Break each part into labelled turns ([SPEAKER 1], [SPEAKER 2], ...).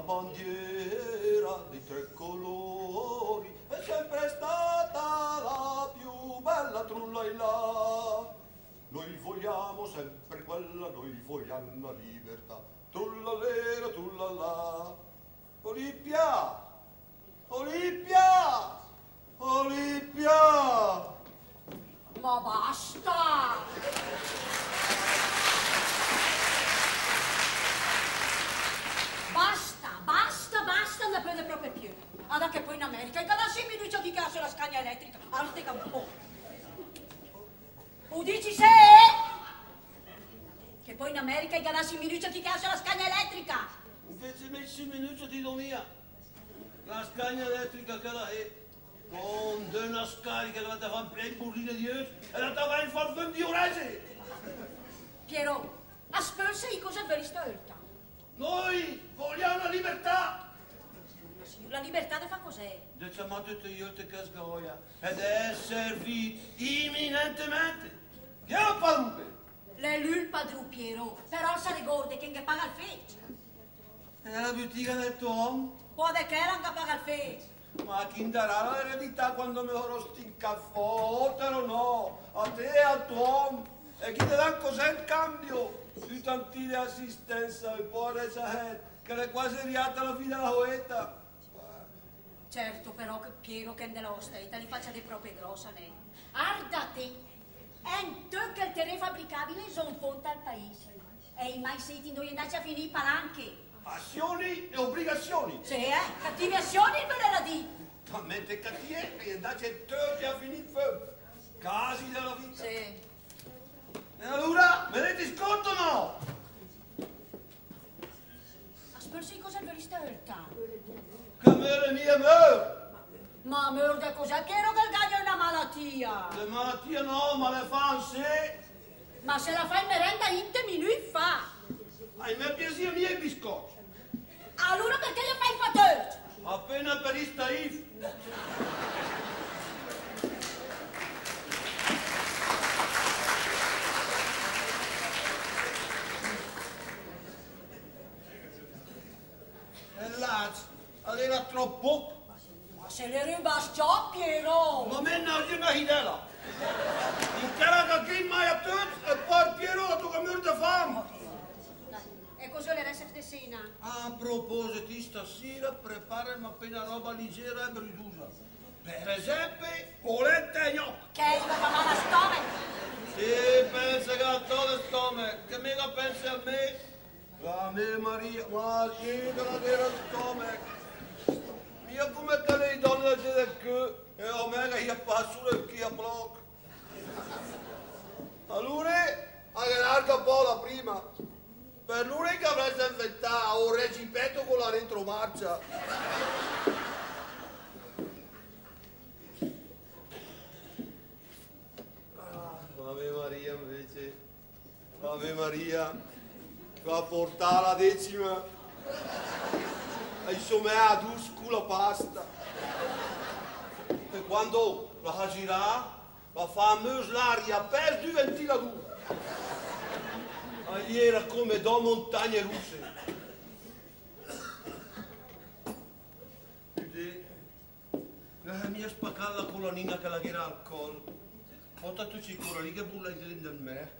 [SPEAKER 1] bandiera dei tre colori è sempre stata la più bella trullailà. Noi vogliamo sempre quella, noi vogliamo la libertà. Trullalera, trullallà. Olimpia! Olimpia! Olimpia!
[SPEAKER 2] Ma basta! Basta, non ne prende proprio più. Ad che poi in America, che la simmi dice di casa la scagna elettrica, arte campo. O dici se? Che poi in America, che la simmi dice di casa la scagna elettrica.
[SPEAKER 1] Invece messi minuti di domia. La scagna elettrica che la è. Con una scarica che la fa un play burrine di eux e la va in far 20 ore.
[SPEAKER 2] Piero, aspetta i cosa veri stolta.
[SPEAKER 1] Noi vogliamo la libertà.
[SPEAKER 2] La libertà di fa cos'è?
[SPEAKER 1] Diciamo tutte io te che sgoia ed è servito imminentemente. Chiama palupe.
[SPEAKER 2] Le lui il padru Piero, però sa ricorda che paga il fece.
[SPEAKER 1] E la bottega del Tom?
[SPEAKER 2] Può che era che paga il fece.
[SPEAKER 1] Ma chi darà l'eredità quando mi oro stincaffò? Te lo no, a te e al Tom. E chi ti dà cos'è il cambio? Di tantine assistenza e poi che le quasi riata la fine della poeta.
[SPEAKER 2] Certo, però che Piero che nella ostenta li faccia di proprie grossa lei. Ardate, è un te che il terreno fabbricabile sono fonte al paese. E mai senti noi andarci a finire palanche.
[SPEAKER 1] Azioni e obbligazioni.
[SPEAKER 2] Sì, cattive azioni me le la di.
[SPEAKER 1] Talmente cattive che andarci a finire casi della vita.
[SPEAKER 2] Sì.
[SPEAKER 1] E allora, me ne disconto o no?
[SPEAKER 2] Aspersi cosa per stolta?
[SPEAKER 1] Che me le mie meur.
[SPEAKER 2] Ma merda cos'è? Chiaro che il gallo è una malattia.
[SPEAKER 1] Le malattie no, ma le fa in sé.
[SPEAKER 2] Ma se la fa in merenda in te minuti fa.
[SPEAKER 1] Ai me piacere miei biscotti.
[SPEAKER 2] Allora perché gli fai il fatore?
[SPEAKER 1] Appena per i staif. E là, era troppo.
[SPEAKER 2] Ma se le ruba sto, Piero!
[SPEAKER 1] Ma me non gli mai idea. In cara che mai a tutti e poi Piero la tua morta fame.
[SPEAKER 2] E cosa le resta di sera?
[SPEAKER 1] A proposito, stasera preparami appena roba leggera e bridusa. Per esempio, polenta e gnocchi.
[SPEAKER 2] Che mi fa male a stomaco?
[SPEAKER 1] Sì, pensa che a todo stomaco, che mica pensi a me. A me Maria, ma sì, che la vera stomaco. Io come che le donne del che e a me che io passo le chi a blocco. Allora, anche l'altra bola prima. Per lui che avresti inventato un regipetto con la retromarcia. Ave Maria invece, Ave Maria, va a portare la decima e insomma a due la pasta. E quando la girà, la famosa l'aria per due ventiladore. Agli era come due montagne russe. Vedi, mi ha spaccato la colonnina che la ghera al collo. Ho tanto sicuro lì che bulla in del me.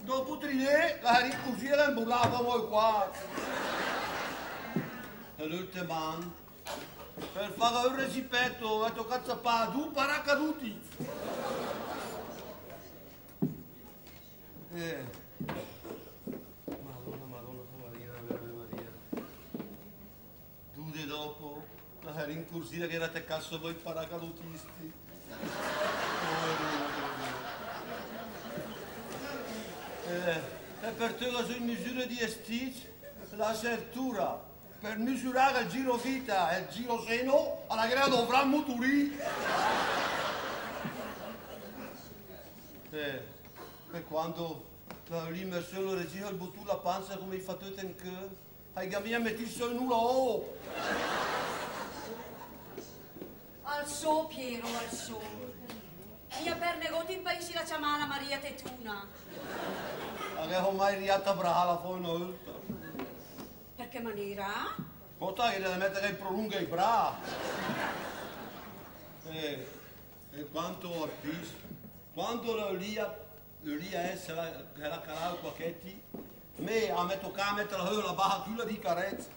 [SPEAKER 1] Dopo 3 anni, la rincusina la imbullava voi qua. E l'ultimo anno, per fare un recipetto, ha toccato zappare 2 paracaduti. Madonna, poverina, Ave Maria. 2 dopo, la rincursina che era attaccato voi paracadutisti. E per te la sua misura di Stitch, la sertura, per misurare il giro vita e il giro seno, alla gara dovrà muturì. E quando l'immersione regina il bottu la panza come i fattori in che, hai gamia metti solo in una
[SPEAKER 2] Al so, Piero, al so. Io per negozi in paese la chiamava Maria Tetuna.
[SPEAKER 1] Avevo mai riata brava poi una volta.
[SPEAKER 2] Per Per che maniera?
[SPEAKER 1] Porta che deve mettere il prolunga i bra. E quanto artista, quando l'Elia è la calava quacchetti, me a me toccare a mettere la barra chiusa di carezza.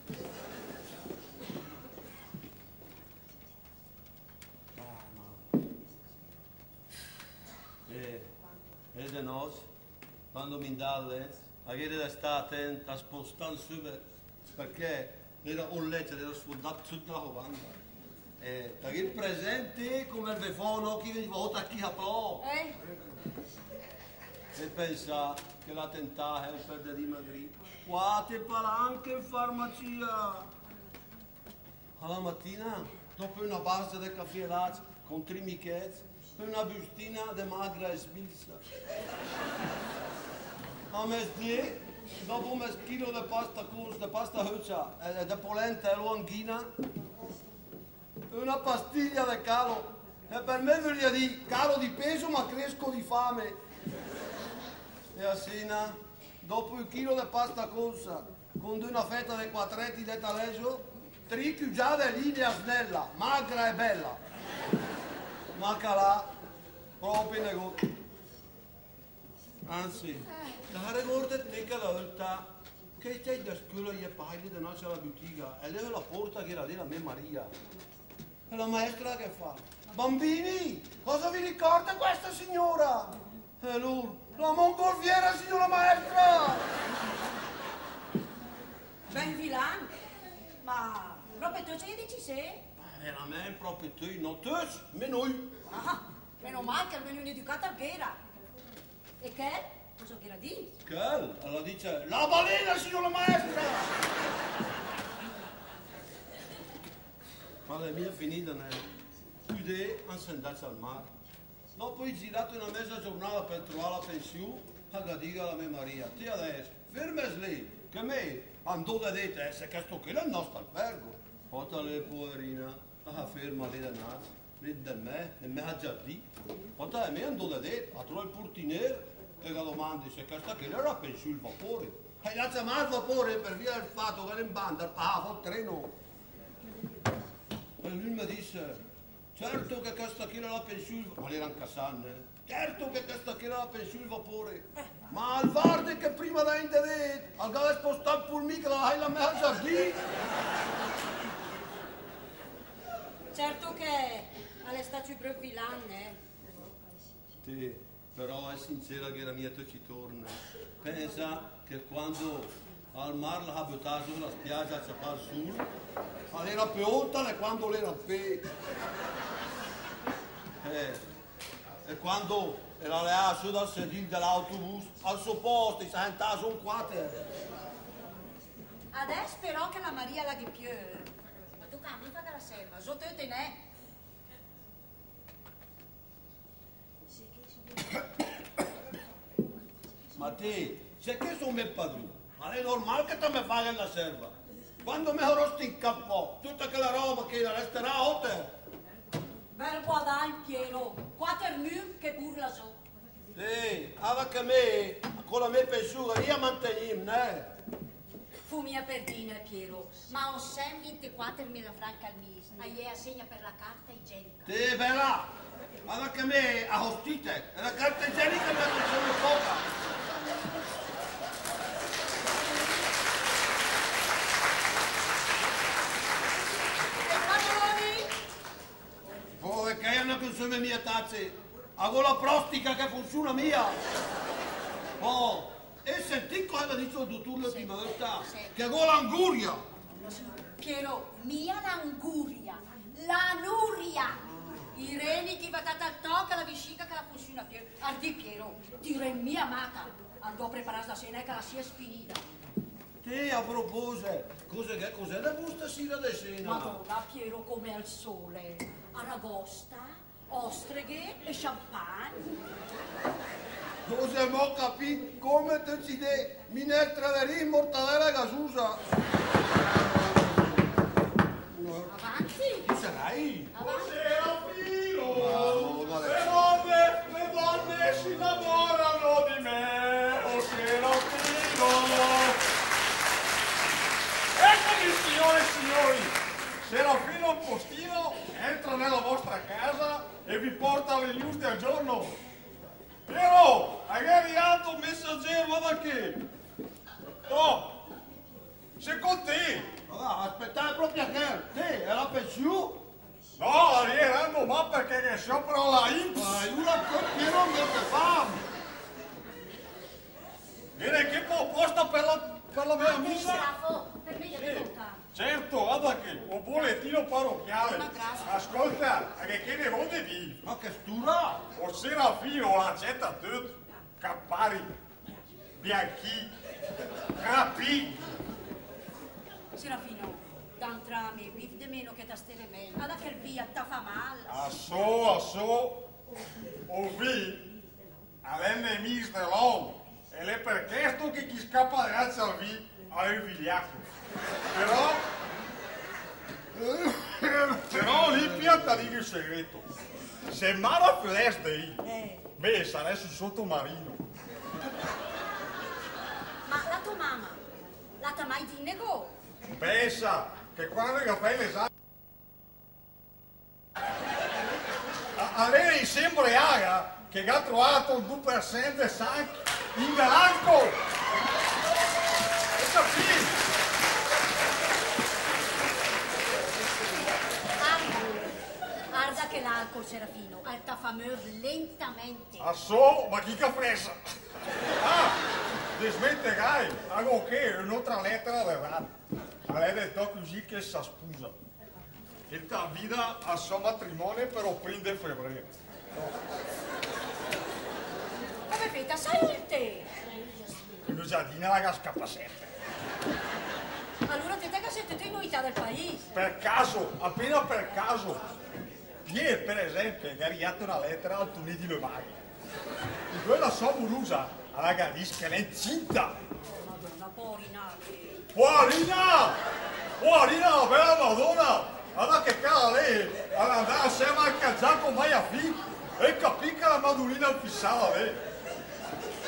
[SPEAKER 1] E de nos, quando mi dà letto, a che deve stare attenta a spostare subito, perché era un letto, era sfondato tutta la lavanda. Perché il presente come il vefono chi veniva a chi applò. E pensa che la tentata è per dimagrire. Qua te palanche in farmacia. Alla mattina, dopo una base di caffè latte con 3 michezzi, poi una bustina di magra e smilza. A mezzogiorno, dopo un chilo di pasta corsa, di pasta hoccia e di polenta e l'anghina, una pastiglia di calo. E per me voglio dire calo di peso ma cresco di fame. E a sera, dopo un chilo di pasta corsa, con una fetta di quattretti di taleggio, 3 chiugiate linea snella, magra e bella. Ma calà, proprio negozio. Anzi, la ricorda te che la volta che stai da scuola e parli di nascere alla bottega e lei la porta che era lì la mia Maria. E la maestra che fa? Bambini, cosa vi ricorda questa signora? E lui, la mongolfiera signora maestra!
[SPEAKER 2] Ben vilan, ma proprio tu ci dici se?
[SPEAKER 1] Veramente proprio tu, non tu, ma noi.
[SPEAKER 2] Ah, meno male che almeno un'educata a Ghera. E che? Cosa che la dici?
[SPEAKER 1] Che? Allora dice, la balena signora maestra! Ma la mia è finita, chiude a andarsi al mare. Dopo ho girato una mezza giornata per trovare la pensione, a diga alla mia Maria, ti adesso, fermi lì, che me andò da te, se che sto qui è il nostro albergo. Porta lei, poverina, la ferma lì da naso, lì da me, e me ha già detto. Porta me andò da te, a trovare il portiniere, e la domanda se che sta qui era pensione il vapore. E la chiamava il vapore per via del fatto che in banda pagava il treno. E lui mi disse, certo che questa qui era la pensione, ma era un Cassan, certo che questa qui era la pensione il vapore, ma al Varde che prima da vedere, al gare spostare il pulmino che la mezza lì.
[SPEAKER 2] Certo che alle stati proprio vilan,
[SPEAKER 1] Sì, però è sincera che la mia ci torna. Pensa che quando al mare l'ha buttata sulla spiaggia a ciappare su, era più alta di quando era più. E quando era là su dal sedile dell'autobus, al suo posto, si è sentato un quater.
[SPEAKER 2] Adesso però che la Maria la di più, ma tu cambi fa dalla serva, sotto te ne.
[SPEAKER 1] Ma te, se che sono mio padrone, ma è normale che te mi fai la serva. Quando mi rosti in capo, tutta quella roba che resterà a te.
[SPEAKER 2] Bel guadagno pieno, 4.000 che burla su.
[SPEAKER 1] Sì, anche me, con la mia pensione, io manteniamo, né?
[SPEAKER 2] Fu mia perdina, Piero, ma ho sempre 24.000 franchi al mese, a lei assegna per la carta igienica.
[SPEAKER 1] Sì, bella, anche me a hostite, e la carta igienica mi ha detto poca. Oh, e che è una consuma mia tazze, avevo la prostica che funziona mia. Oh, e senti cosa dice il dottore l'ultima volta?
[SPEAKER 2] Sì.
[SPEAKER 1] Che avevo l'anguria.
[SPEAKER 2] Piero, mia l'anguria, l'anuria. I reni che va data al tocco, la vescica che la funziona più. Ardi Piero, tira in mia amata. Andò a preparare la cena che la sia sfinita.
[SPEAKER 1] Te, a proposito, cos'è da busta sera di cena?
[SPEAKER 2] Madonna, Piero come al sole. Aragosta, ostreghe e champagne.
[SPEAKER 1] Non si può capire come ti ci dai minestra di riso, mortadella e gasusa.
[SPEAKER 2] Avanti.
[SPEAKER 1] Chi sarai?
[SPEAKER 3] Buonasera, Pino!
[SPEAKER 1] Bravo,
[SPEAKER 3] Le donne si innamorano di me! Buonasera, Pino! Serafino il postino entra nella vostra casa e vi porta le news del giorno. Piero, hai arrivato il messaggero, guarda che. Oh, sei con te?
[SPEAKER 1] Aspettate proprio che te, era per giù.
[SPEAKER 3] No, arriveranno, ma perché che sopra la INPS.
[SPEAKER 1] Ma io la Piero non che fa.
[SPEAKER 3] Viene che proposta per la mia
[SPEAKER 2] Anche
[SPEAKER 3] missa?
[SPEAKER 2] Serafo, per me deve contare.
[SPEAKER 3] Certo, guarda che un bollettino parrocchiale.
[SPEAKER 2] Ma grazie.
[SPEAKER 3] Ascolta, che ne vuoi dire?
[SPEAKER 1] Ma che stura?
[SPEAKER 3] O Serafino l'accetta tutto. Cappari, bianchi, capi.
[SPEAKER 2] Serafino, d'entrame, vivi di meno che da stere meglio. Alla che via ti fa male.
[SPEAKER 3] A so, o vi, all'ennemis dell'uomo. E è per questo che chi scappa grazie al vi è il vigliacco. Però Olimpia ti dico il segreto. Se Mara Flash dei, beh, saresti sottomarino.
[SPEAKER 2] Ma la tua mamma, la tua mai di nego?
[SPEAKER 3] Pensa che quando che fai l'esame a lei sembra Iaga che ha trovato il 2% di sangue in galanco. E capisci?
[SPEAKER 2] Guarda che l'alcol, Serafino, ti fa muovere lentamente.
[SPEAKER 3] A so, ma chi che fressa? Ah, dismetterai, anche che un'altra lettera verrà. A lei detto così che si sposa. E ta vita a suo matrimonio per il 1 di febbraio.
[SPEAKER 2] Come fai a salire?
[SPEAKER 3] In un giardino la scappa sempre.
[SPEAKER 2] Allora te che sei tutte in unità del paese.
[SPEAKER 3] Per caso, appena per caso. Ieri, per esempio, è arrivata una lettera al Tuni di Levaghi. E quella sua burusa alla gadisca l'è incinta.
[SPEAKER 2] Madonna, porinate.
[SPEAKER 3] Puarina! Puarina, la bella Madonna! Allora che cara lei, alla andare assieme a Cazzacco mai a fin e capì che la Madolina fissava lei.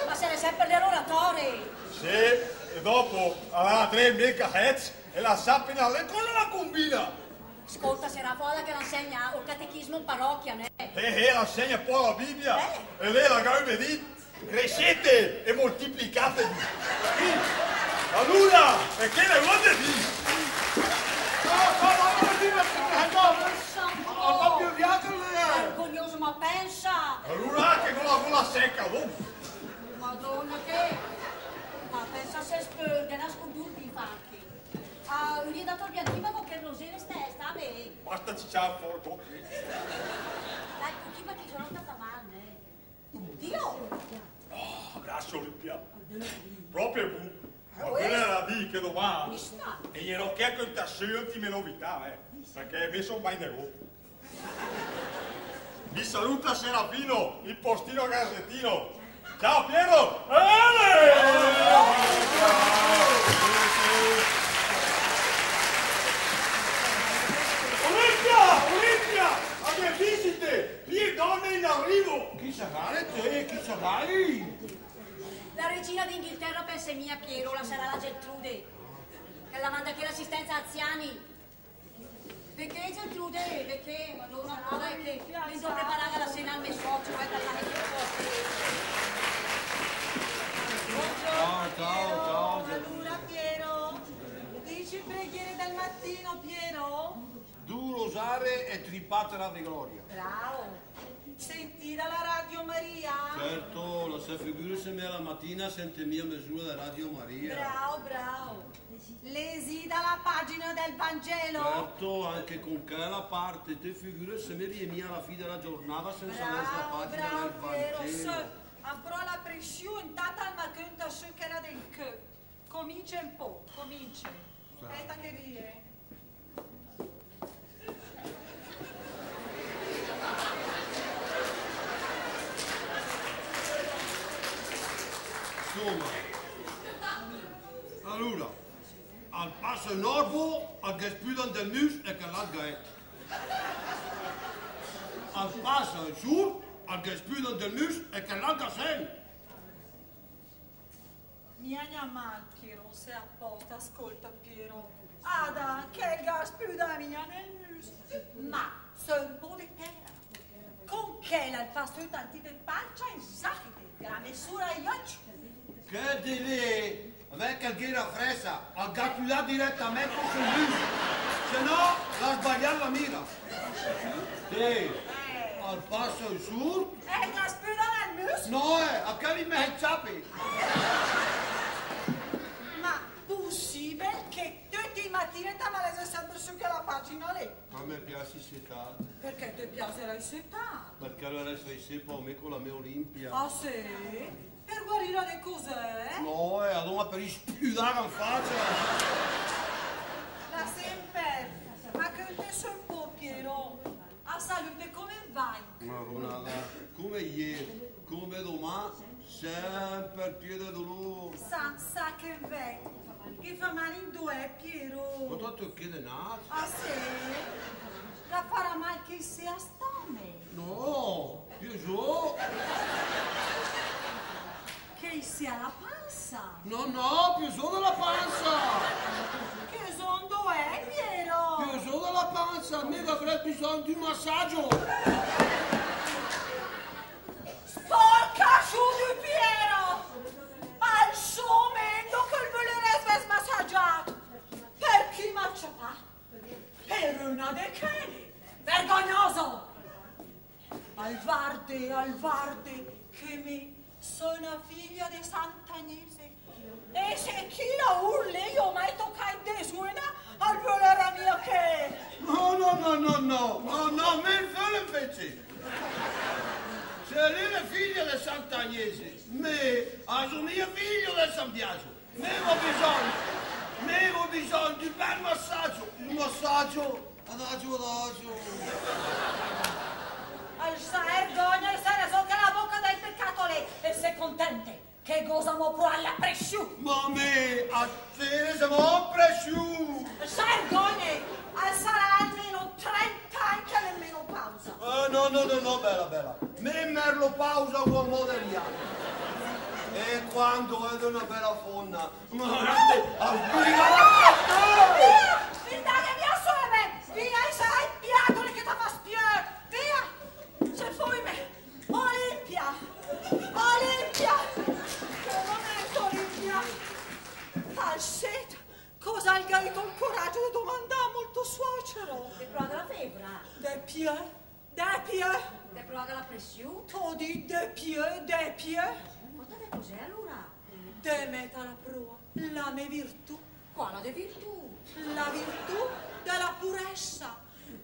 [SPEAKER 2] Ma se ne sempre l'oratore.
[SPEAKER 3] Sì, e dopo alla 3.000 Hz e la sapina lei cosa la combina?
[SPEAKER 2] Ascolta, Serafo, che la insegna il catechismo in parrocchia, ne?
[SPEAKER 3] La insegna poi la Bibbia e lei la gaume di crescete e moltiplicatevi. Allora, e che ne vuole dire?
[SPEAKER 2] Vergognoso, ma pensa!
[SPEAKER 3] Allora che con la secca, no?
[SPEAKER 2] Madonna che! Ma pensa se sperde, nasconduti infatti. Ah, gli hai dato il bianchivago che rosere sta bene.
[SPEAKER 3] Basta cicciare fuori.
[SPEAKER 2] Dai, tutti perché sono stata male. Dio!
[SPEAKER 3] Oh, grazie Olimpia. Proprio tu. Ma quella era di che domani.
[SPEAKER 2] Mi sta.
[SPEAKER 3] E glielo chiedo in ultime novità, perché mi sono mai negoziato. Mi saluta Serafino, il postino gazzettino. Ciao Piero! Olimpia! A mie visite! Vie donne in arrivo!
[SPEAKER 1] Chi sarai te? Chi sarai?
[SPEAKER 2] La regina d'Inghilterra pensa mia Piero, la sarà la Geltrude. Che la manda che l'assistenza anziani. Perché Geltrude? Perché? Madonna, no, è che devo preparare la cena al mio socio, per la
[SPEAKER 1] Ciao.
[SPEAKER 4] Allora Piero, dici preghiere del mattino Piero?
[SPEAKER 1] Du rosare e tripatela di gloria.
[SPEAKER 4] Bravo. Senti dalla Radio Maria?
[SPEAKER 1] Certo, la se figura se me la mattina sente mia misura da Radio Maria.
[SPEAKER 4] Bravo. Lesi dalla pagina del Vangelo?
[SPEAKER 1] Certo, anche con quella parte, te figura se mi riemia alla fine della giornata senza leggere la pagina del
[SPEAKER 4] Piero.
[SPEAKER 1] Vangelo.
[SPEAKER 4] Ancora la pressione, tata ma conta su che era del che. Comincia un po', comincia. Aspetta che rie.
[SPEAKER 1] Insomma, allora, al passo norvo, al gespudan del mus e che la gai. Al passo sur, al gespudan del mus e che la gasen.
[SPEAKER 4] Mi agna mal Piero, se apposta, ascolta Piero. Ada, che gaspida mia nel mus. Ma, c'est un po' di terra. Con che la fasto tanti di pancia in sacche, la misura iocci.
[SPEAKER 1] Che di lì? Avec alguna fresa, al gatto direttamente sul muso. Se no, la sbagliare la mira. Sì, al passo in su.
[SPEAKER 4] Gaspida nel mus?
[SPEAKER 1] No, a che li metti ciapi?
[SPEAKER 4] Ma, possibile che tutti i mattini ti malese sempre su che la pagina lì?
[SPEAKER 1] A me piace settato.
[SPEAKER 4] Perché ti piacerai settato?
[SPEAKER 1] Perché allora sei sempre a me con la mia Olimpia.
[SPEAKER 4] Ah, sì? Per guarire le cose?
[SPEAKER 1] No, allora per spudare in faccia.
[SPEAKER 4] La sempre. Ma che te sono un po' Piero. A salute come vai?
[SPEAKER 1] Ma Ronalda, come ieri, come domani, sempre il piede dolore.
[SPEAKER 4] Sa che vecchio. Che fa male in due, Piero.
[SPEAKER 1] Ma tanto che è nato?
[SPEAKER 4] Ah, sì? La farà mal che sia stame.
[SPEAKER 1] No, più giù.
[SPEAKER 4] Che sia la panza.
[SPEAKER 1] No, più giù della panza.
[SPEAKER 4] Che sondo è, Piero?
[SPEAKER 1] Più giù della panza, mica avrei bisogno di un massaggio.
[SPEAKER 4] Sporca su di Piero! Al suo momento che il volereste smassaggiato! Per chi marciata? Per una de che? Vergognoso! Alvarde, che mi sono figlia di Sant'Agnese. E se chi la urli io mai toccai de suena al volere mio che...
[SPEAKER 1] No, me il figlio invece. Se lei è figlia di Sant'Agnese, me, sono mio figlio del San Biagio. Me ho bisogno di un bel massaggio. Un massaggio, adagio.
[SPEAKER 4] Al sa vergogna e se ne so che la bocca del peccato lì e sei contente che gosamo pro alla presciù.
[SPEAKER 1] Ma me, a te siamo presciù.
[SPEAKER 4] Sa vergogna, al sarà almeno 30 anni che nemmeno pausa.
[SPEAKER 1] No, bella. Me merlo pausa con moderiano. E quando vedo una bella fonna, ma
[SPEAKER 4] Via, suove! Via, e sarai piatole che ti fa spiare! Via! Se fui me! Olimpia! Olimpia! Tal set, cosa hai avuto il coraggio di domandare molto suocero?
[SPEAKER 2] Te provaga la febbre?
[SPEAKER 4] De pied?
[SPEAKER 2] Te provaga la pressione?
[SPEAKER 4] Tu di de pied?
[SPEAKER 2] Ma te cos'è allora?
[SPEAKER 4] De metta alla prova la mia virtù.
[SPEAKER 2] Quale di virtù?
[SPEAKER 4] La virtù della purezza.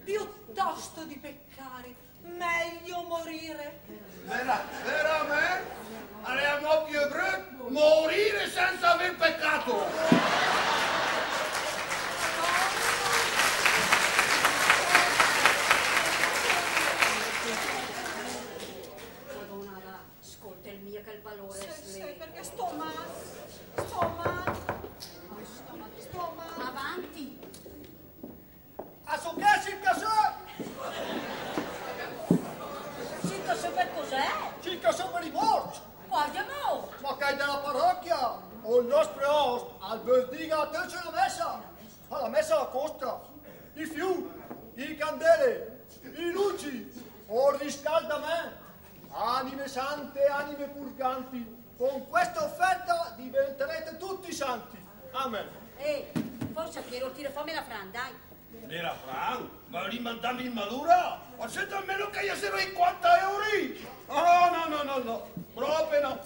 [SPEAKER 4] Piuttosto di peccare, meglio morire.
[SPEAKER 1] veramente? Allora più brutto morire senza aver peccato.
[SPEAKER 2] Ascolta il mio che il valore è
[SPEAKER 4] Sì,
[SPEAKER 2] slave.
[SPEAKER 4] perché sto male.
[SPEAKER 2] Avanti!
[SPEAKER 3] A su che circa su?
[SPEAKER 2] Cinque su per cos'è?
[SPEAKER 3] Circa su per i morti.
[SPEAKER 2] Guarda mo!
[SPEAKER 3] Ma che è della parrocchia? O il nostro host, al Verdiga, te c'è la messa. Alla messa la costa. I fiumi, i candele, i luci, o il riscaldamento. Anime sante, anime purganti. Con questa offerta diventerete tutti santi. Amen.
[SPEAKER 2] Forse Piero tira fammi la fran, dai.
[SPEAKER 1] Era Fran, ma rimandami in malura? Ma sento almeno che io sarò 50 euro? No, proprio no.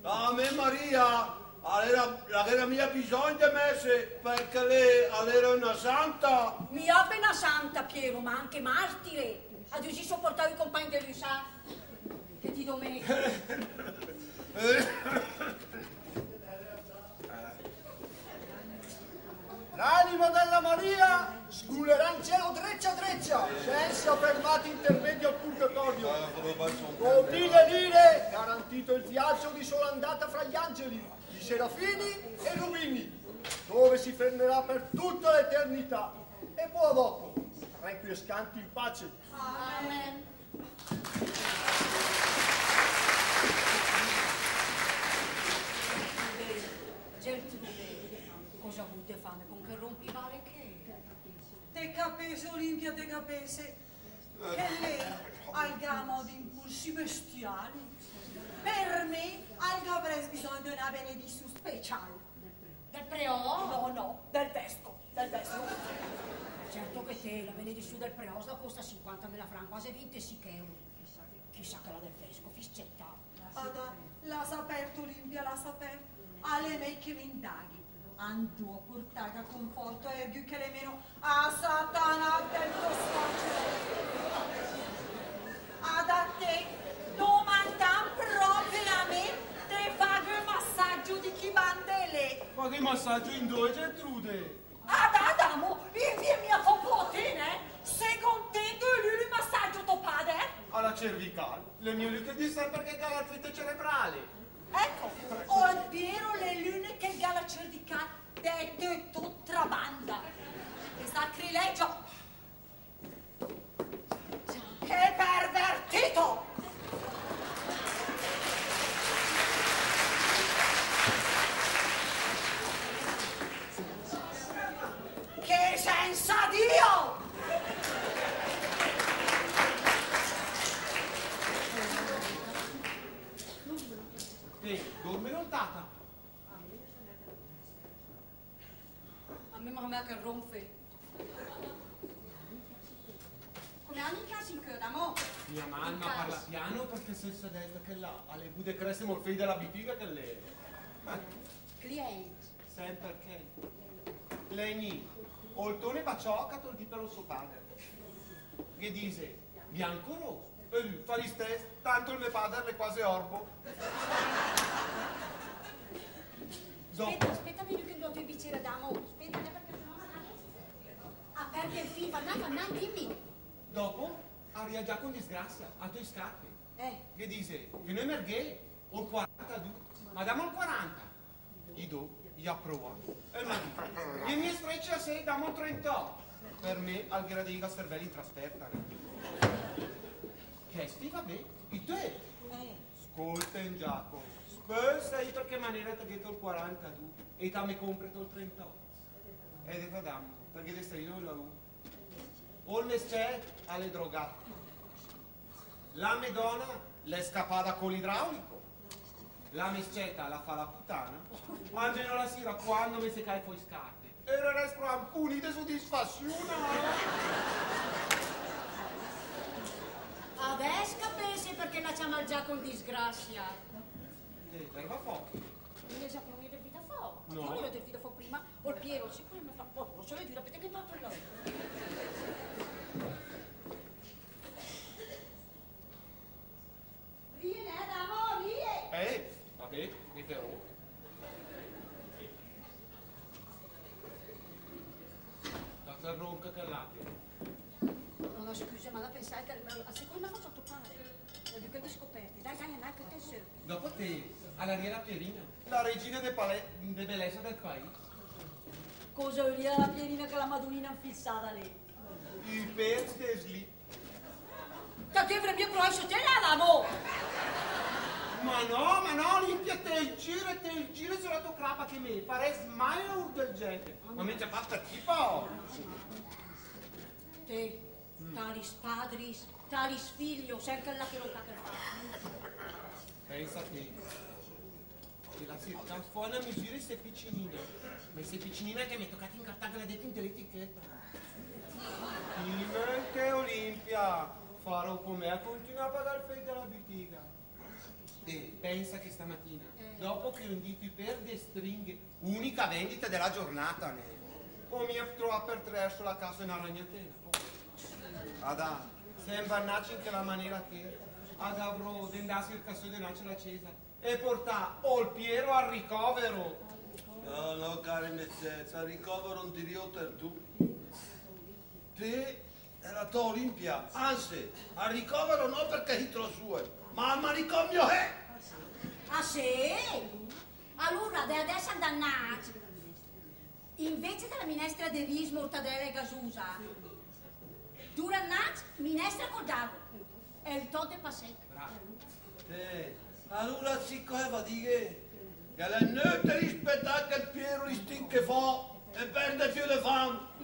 [SPEAKER 1] A me Maria, aveva mia bisogno di me perché lei era una santa.
[SPEAKER 2] Mi appena santa Piero, ma anche martire. Ad così sopportavo i compagni di Luisa. Che ti domenica.
[SPEAKER 3] L'anima della Maria sculerà in cielo dreccia, senza fermati intermedi al purgatorio. Con lire, garantito il viaggio di sola andata fra gli angeli, i serafini e i rubini, dove si fermerà per tutta l'eternità. E poi dopo, requiescanti in pace.
[SPEAKER 2] Amen. Gertrude, cosa vuoi fare con che rompivale che?
[SPEAKER 4] Te capese, Olimpia, te capese che lei algamo di impulsi bestiali. Per me avrei bisogno di una benedizione speciale.
[SPEAKER 2] Del preò?
[SPEAKER 4] No, no, del vescovo, del vescovo.
[SPEAKER 2] Certo che te, la benedizione del preosa costa 50.000 franchi, quasi 25 euro. Chissà che la del vescovo, fiscetta.
[SPEAKER 4] Ada, l'ha saperto, Olimpia, l'ha saperto. Alle me che mi indaghi. Andò a portare a conforto e più che nemmeno a Satana del costaccio. Ad a te domandam proprio a me te fare il massaggio di chi mandele.
[SPEAKER 5] Ma che massaggio in due, Gertrude?
[SPEAKER 4] Ad Adamo, il mio popotine, sei contento e lui il massaggio tuo padre?
[SPEAKER 5] Alla cervicale. Le mie lutte di sempre che ha l'artrite cerebrale.
[SPEAKER 4] Ecco, ho Piero le lune che gala cervicale dette tutta banda. Che sacrilegio! Che pervertito! Che senza Dio!
[SPEAKER 5] Dormi lontata.
[SPEAKER 2] A me mamma che rompe. Come hanno in casa in coda, mo?
[SPEAKER 5] Mia mamma parla piano perché se si è detto che là alle bude creste morfei della bitiga che lei.
[SPEAKER 2] Cliente.
[SPEAKER 5] Sempre che. Legni, oltone baciocca tol di per il suo padre. Che dice, bianco rosso. E lui fa gli stessi, tanto il mio padre è quasi orbo.
[SPEAKER 2] Aspetta, meglio che non ti bicchiere d'amo. Aspetta, perché sennò a perdere il filo, no, dimmi.
[SPEAKER 5] Dopo, arriva già con disgrazia, a tuoi scarpe. Che dice, che noi merghe, o il 42, ma dammo il 40. Gli do, gli approva. E il marito, le mie strecce a 6, dammo il 38. Per me, al gradiga cervelli in trasferta. Che sti, vabbè, e te? Ascolta, in Giacomo, sai perché maniera ti ha detto il 42 e ti mi compri il 38. E detto dammo, perché te stai non la u. O il mesce alle drogate. La medona l'è scappata con l'idraulico. La mescetta la fa la puttana. Mangiano la sera quando mi si cae poi scarpe. E il resto ha punite soddisfazione.
[SPEAKER 2] Adesso capisci perché la chiama già con disgrazia.
[SPEAKER 5] L'erba fuoco.
[SPEAKER 2] Non è già prima del vita fuoco. Ma
[SPEAKER 5] No.
[SPEAKER 2] io volevo del vita fuoco prima, o il Piero, sicuro mi fa poco. Non so le dire, perché che fatto il loro. Vieni, Adamo, vieni!
[SPEAKER 5] Vabbè, mi però. La ronca che l'ha.
[SPEAKER 2] No, scusa, ma da pensare che a seconda cosa toccare. Più che mi scoperti. Dai, andai che te sei.
[SPEAKER 5] Dopo te, alla Riera Pierina, la regina de bellezza del paese.
[SPEAKER 2] Cosa vuol dire la Pierina che la Madonnina fissata lì?
[SPEAKER 5] Il pezzo è lì.
[SPEAKER 2] Che avrebbe provato te l'amo!
[SPEAKER 5] Ma no, Olimpia, te il giro sulla tua crapa che mi pare mai un del genere. Ma mi c'è fatta tipo.
[SPEAKER 2] Te, talis padris, talis figlio, sempre la che non capirà.
[SPEAKER 5] Pensa te. Che la circa fuori mi gira sei piccinina. Ma sei piccinina che mi è toccata in carta che l'ha detto in dell'etichetta. Che Olimpia, farò come a continuare a pagare il freddo della bitiga. E pensa che stamattina, dopo che ho indito per le stringhe, unica vendita della giornata, o mi ha trovato per tre sulla casa in una ragnatela. Adà, sembra nascere che la maniera che ad avrò dendarsi il casso di nascere accesa e portare o il Piero al ricovero.
[SPEAKER 1] No, cari mezzezza, al ricovero non ti rioter tu. Te è la tua Olimpia, anzi, al ricovero non perché hitro sue, ma al manicomio è.
[SPEAKER 2] Ah sì? Allora, da adesso andannati. Invece della minestra di riso, mortadella e gasusa, durannat minestra col dago e il todde passecco.
[SPEAKER 5] Bravo.
[SPEAKER 1] Allora si cosa dire? che le notte rispettate che il Piero li stinche fu e perde più di fame.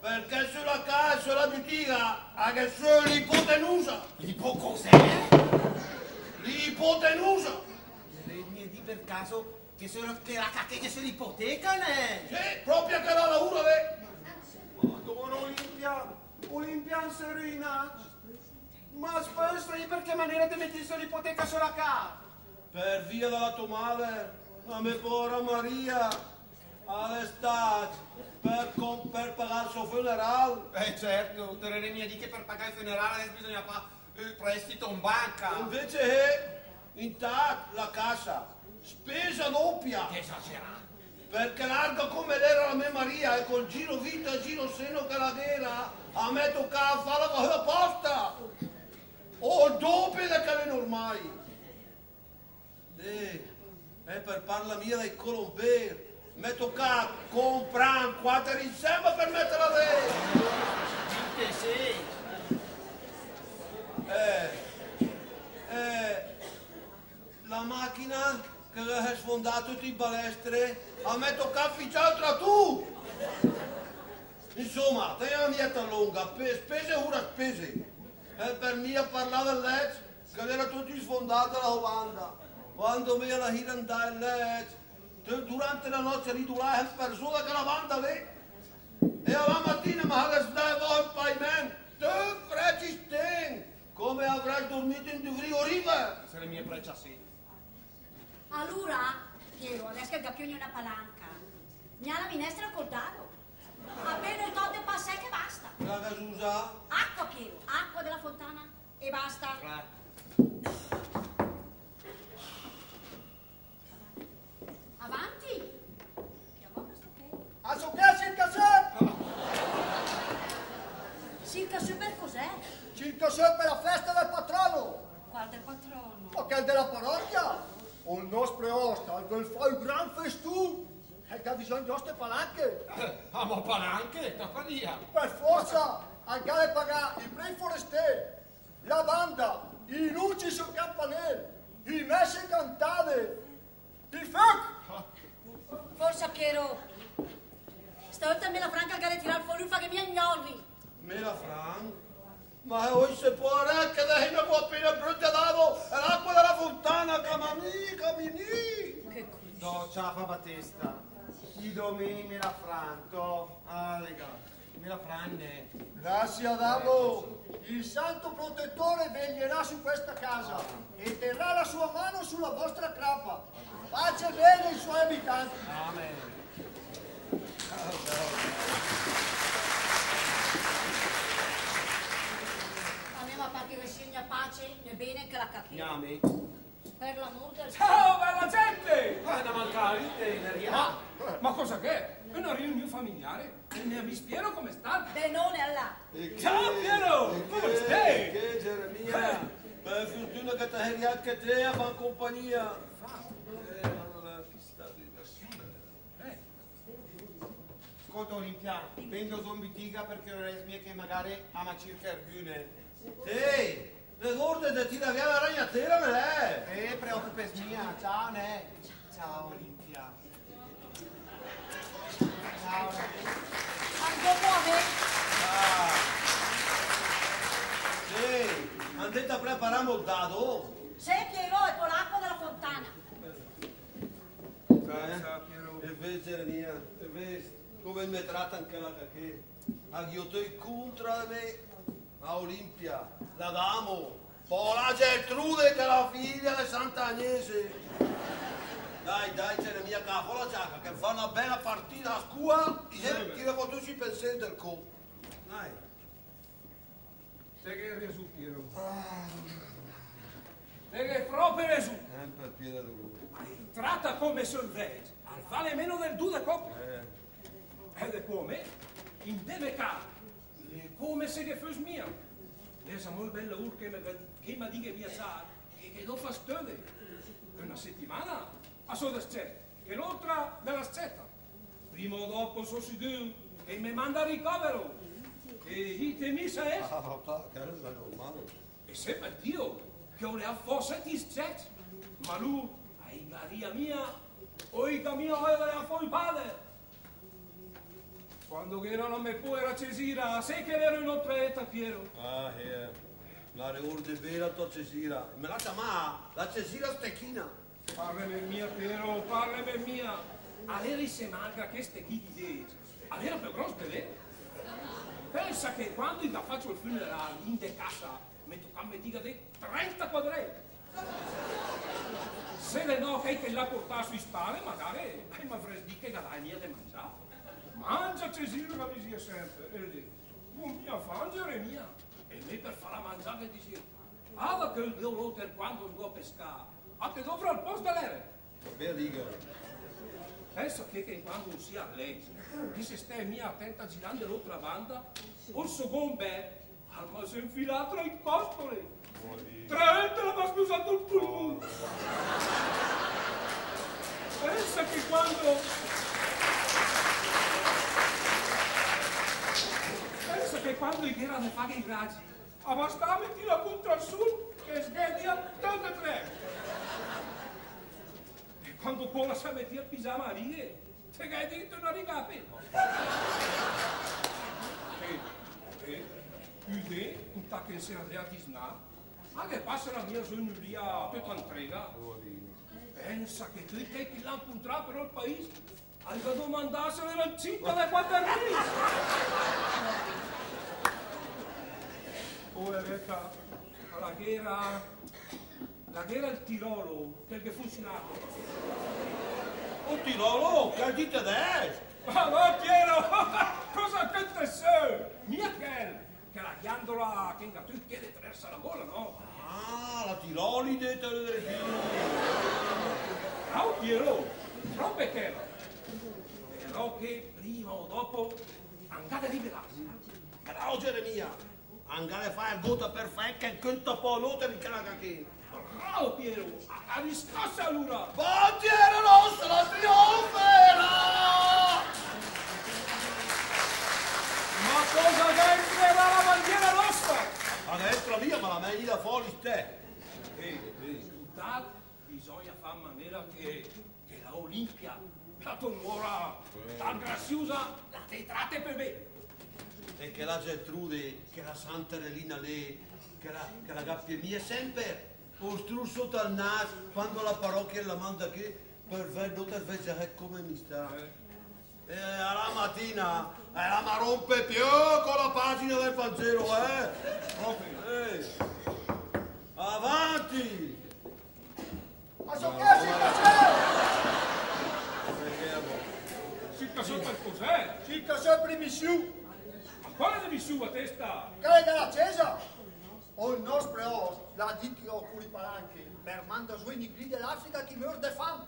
[SPEAKER 1] Perché sulla casa, sulla bottega, anche solo l'ipotenusa.
[SPEAKER 5] Tipo cos'è?
[SPEAKER 1] L'ipotenusa.
[SPEAKER 5] Mi di per caso che sono che la caccheggia sull'ipoteca, ne?
[SPEAKER 1] Sì, proprio che la lavoro lei.
[SPEAKER 5] Madonna Olimpia serena. Ma spesso in che maniera ti metti sull'ipoteca sulla casa?
[SPEAKER 1] Per via della tua madre, la mia povera Maria, all'estate, per pagare il suo funerale.
[SPEAKER 5] Certo, tornerei mia di che per pagare il funerale adesso bisogna fare il prestito in banca.
[SPEAKER 1] Invece è intatta la casa, spesa doppia.
[SPEAKER 5] Che esagerato.
[SPEAKER 1] Perché larga come era la mia Maria e col giro vita e giro seno che la era, a me toccava fare la cosa apposta. O il doppio da che è ormai. E per parla mia dei colomberi, mi tocca comprare 4 insieme per metterla dentro.
[SPEAKER 5] Dite sì.
[SPEAKER 1] La macchina che ha sfondato tutti i balestre, a me tocca afficciare tra tu. Insomma, te la mia lunga, spese ora spese. E per me a parlare dell'ex, che era tutto sfondato la lavanda. Quando mi era andare l'ex, durante la notte ridurava in persona che la lavanda lì. E alla mattina mi ha restato il pavimento, tu freci sting, come avrai dormito in due frigoriferi.
[SPEAKER 5] Se le mie breccia sì.
[SPEAKER 2] Allora, Piero, adesso che il gappione è una palanca, mi ha la minestra col dado. Appena il totte passa che basta.
[SPEAKER 1] La casusa?
[SPEAKER 2] Acqua, Piero, acqua della fontana e basta. Avanti. Che a questo che?
[SPEAKER 6] A so che circa se?
[SPEAKER 2] Circa super cos'è?
[SPEAKER 6] Circa se per la festa del patrono.
[SPEAKER 2] Qual del patrono?
[SPEAKER 6] O che della parrocchia. O il nostro osta, che fa il gran festù. E che ha bisogno di oste palanche.
[SPEAKER 5] Ma palanche, caparia.
[SPEAKER 6] Per forza, al gare pagare i prei forestieri, la banda, i luci sul campanello, i messi cantare, il fuoco.
[SPEAKER 2] Forza, Piero. Stavolta me la franca al gare tirar fuori fa che mi agnolli.
[SPEAKER 1] Me la fran? Ma oggi si può che da una appena brutta davo l'acqua della fontana, camini.
[SPEAKER 2] Che
[SPEAKER 5] No, ciao Battista. I domini me la franco. Ah, lega. Me la franne.
[SPEAKER 6] Grazie Adamo, il santo protettore veglierà su questa casa e terrà la sua mano sulla vostra crapa. Pace e bene ai suoi abitanti.
[SPEAKER 5] Amen.
[SPEAKER 2] A me ma perché segna pace, è bene che la capisco.
[SPEAKER 5] Chiami.
[SPEAKER 2] Per l'amor del
[SPEAKER 7] Ciao, bella gente!
[SPEAKER 5] Da mancare,
[SPEAKER 7] Ma cosa che è? È una riunione familiare. Il mio amico Piero come sta?
[SPEAKER 2] benone allà.
[SPEAKER 7] Ciao, Piero! Come stai?
[SPEAKER 1] Che Geremia, per fortuna che ti eri anche te a buona compagnia. Allora, chi sta lì da
[SPEAKER 5] Ascolta Olimpia, vendo zombitiga perché non è mia che magari ama circa ergune.
[SPEAKER 1] Te, ricordati di tirare via la ragnatela, me l'è.
[SPEAKER 5] Preoccupes mia, ciao ne. Ciao Olimpia. Ciao ne.
[SPEAKER 2] Andiamo a vedere.
[SPEAKER 1] Sì, andate a preparare il dado.
[SPEAKER 2] Se Piero è con l'acqua della fontana.
[SPEAKER 7] Ciao, Piero.
[SPEAKER 1] E vedi Geremia, e vedi come mi tratta anche la cacchè. Aghiotto incontra me a Olimpia, la damo. Poi la Gertrude che è la figlia di Sant'Agnese. Dai, Geremia, capo la giacca, che fa una bella partita a scuola e tira fuori tutti i pensieri del co. Dai.
[SPEAKER 7] Sai che è su, Piero? Sai che è proprio Gesù.
[SPEAKER 1] Sempre piede duro.
[SPEAKER 7] Tratta come solvete. Vale meno del 2 coppie. Ed è come? In deve ca. È come se che fosse mia. Questa molto bella ur che mi dica via sa. E lo fa stöde. Una settimana a soda scetta. Che l'altra della scetta. Prima o dopo sono sicuro che mi manda a ricovero. E i temi sa è.
[SPEAKER 1] Che è normale.
[SPEAKER 7] E se per Dio che voleva fosse ti scetta. Ma lui, ai Maria mia, Oica mio era fuori padre. Quando erano me poi era Cesira, sai che ero in otreta, Piero.
[SPEAKER 1] Ah, la reurde vera tua Cesira. Me la chiama la Cesira stecchina.
[SPEAKER 7] Parlami mia, Piero, parlami mia. All'era se manca che stecchini di all'era più grosso di lei. Pensa che quando io faccio il funerale in de casa, mi tocca mettere di 30 quadretti. Se le no che la porta sui spalle, magari mi avrei detto che la mia di mangiare. Mangia Cesira la diceva sempre. E dico, non mia fangere mia. E lei per farla mangiare diceva, ah, che il Deoloter quando andò a pescare, a che dovrà il posto dell'ere.
[SPEAKER 1] Beh, dica.
[SPEAKER 7] Penso che quando non sia lei, che se stai mia attenta girando l'altra banda, o il suo bombe, ma si è infilato in costole. 30 l'ha scusato il pulmone. Pensa che quando era a fare i raggi, bastava mettere contro il sud e sgherdia tutte e tre. E quando poi la sa mettere a pisare Maria, te che hai diritto una riga a penna. E Udè, un tacco in sera di sna, ma che passa la mia sognoria tutta entrega. Pensa che tu che l'ha incontrato per il paese, hai da domandarsi le cinta da quatternini. Ora retta la guerra il Tirolo, quel che funzionato.
[SPEAKER 1] Un Tirolo, che dite adesso?
[SPEAKER 7] Ma no, Piero, cosa canta sei? Mia che la ghiandola che tu chiede attraverso la gola, no?
[SPEAKER 1] Ah, la Tiroli dette delle figlie.
[SPEAKER 7] Bravo Piero, troppo che però che prima o dopo andate a liberarsi.
[SPEAKER 1] Bravo Geremia, andare a fare il gota perfetta e conta po' l'altra di calaca che.
[SPEAKER 7] Bravo Piero, a riscossa allora.
[SPEAKER 1] Bandiera nostra trionfera!
[SPEAKER 7] Ma cosa dentro la bandiera nostra?
[SPEAKER 1] A destra via, ma la meglio da fuori te.
[SPEAKER 7] Intanto bisogna fare in maniera che la Olimpia, la tonora, la graziosa, la tetrate per me.
[SPEAKER 1] E che la Gertrude, che la Santa Relina lì, che la gappia mia sempre postru sotto al naso quando la parrocchia la manda che per vedere come mi sta. E alla mattina la ma rompe più con la pagina del Vangelo, Avanti!
[SPEAKER 6] Ma so che si
[SPEAKER 7] Si casò per cos'è?
[SPEAKER 6] Si casò per missiu,
[SPEAKER 7] Ma quale devi su a testa?
[SPEAKER 6] che è della Cesa. O il nostro os, la ditti o curi palanche, per manda su i nigri dell'Africa che muore di fame.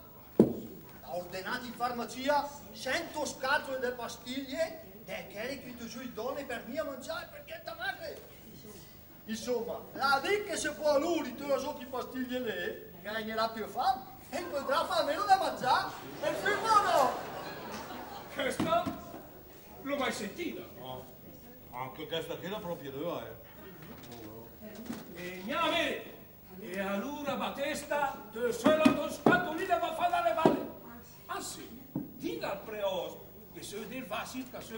[SPEAKER 6] Ha ordinato in farmacia 100 scatole di pastiglie, e che eri che tu sui donne per mia mangiare perché da magre. Insomma, la dic che se può lui tu la so che pastiglie lì, che regnerà più fame, e potrà fare meno da mangiare, e il film no!
[SPEAKER 7] Questa? L'ho mai sentita.
[SPEAKER 1] No, anche questa qui è la propria tua,
[SPEAKER 7] E gnave! E allora Battesta, te solo lo scatolino va a fare dalle valle. Anzi, dica al preos che se del Vasil, che se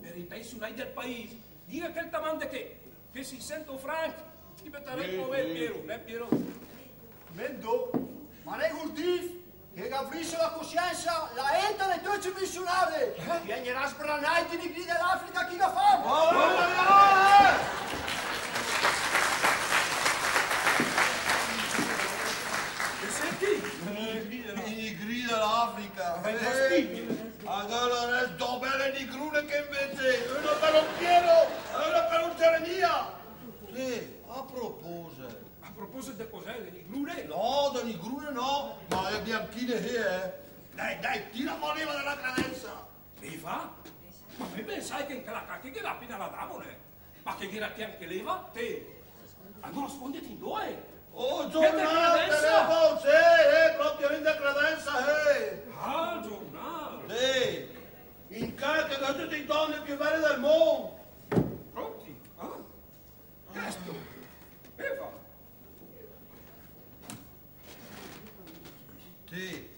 [SPEAKER 7] per i pensionati del paese, dica che il tamande che si sento franco, ti metterei come Piero, né Piero?
[SPEAKER 6] Mendo, ma ne gurdif, che gavrisce la coscienza, la enta le tutte missionare, viene a sbranare di nigri dell'Africa chi la fa?
[SPEAKER 1] I nigri dell'Africa. Allora resto bene nigrune che invece uno per un Piero e uno per un Geremia. Sì, a proposito.
[SPEAKER 7] A proposito di cos'è, di nigrune?
[SPEAKER 1] No, da nigrune no, ma le bianchine qui, Dai, tira fuori della cadenza.
[SPEAKER 7] Leva? Ma me pensai che in quella cacchia che la pina la damone? Ma che era che anche leva? Te? Allora sponditi in due.
[SPEAKER 1] Oh,
[SPEAKER 7] Che
[SPEAKER 1] giornale,
[SPEAKER 7] credenza?
[SPEAKER 1] proprio in credenza,
[SPEAKER 7] Ah, giornale.
[SPEAKER 1] in cacca che tutti i donne più belle del mondo.
[SPEAKER 7] Pronti? Ah? Questo? Eva?
[SPEAKER 1] Sì,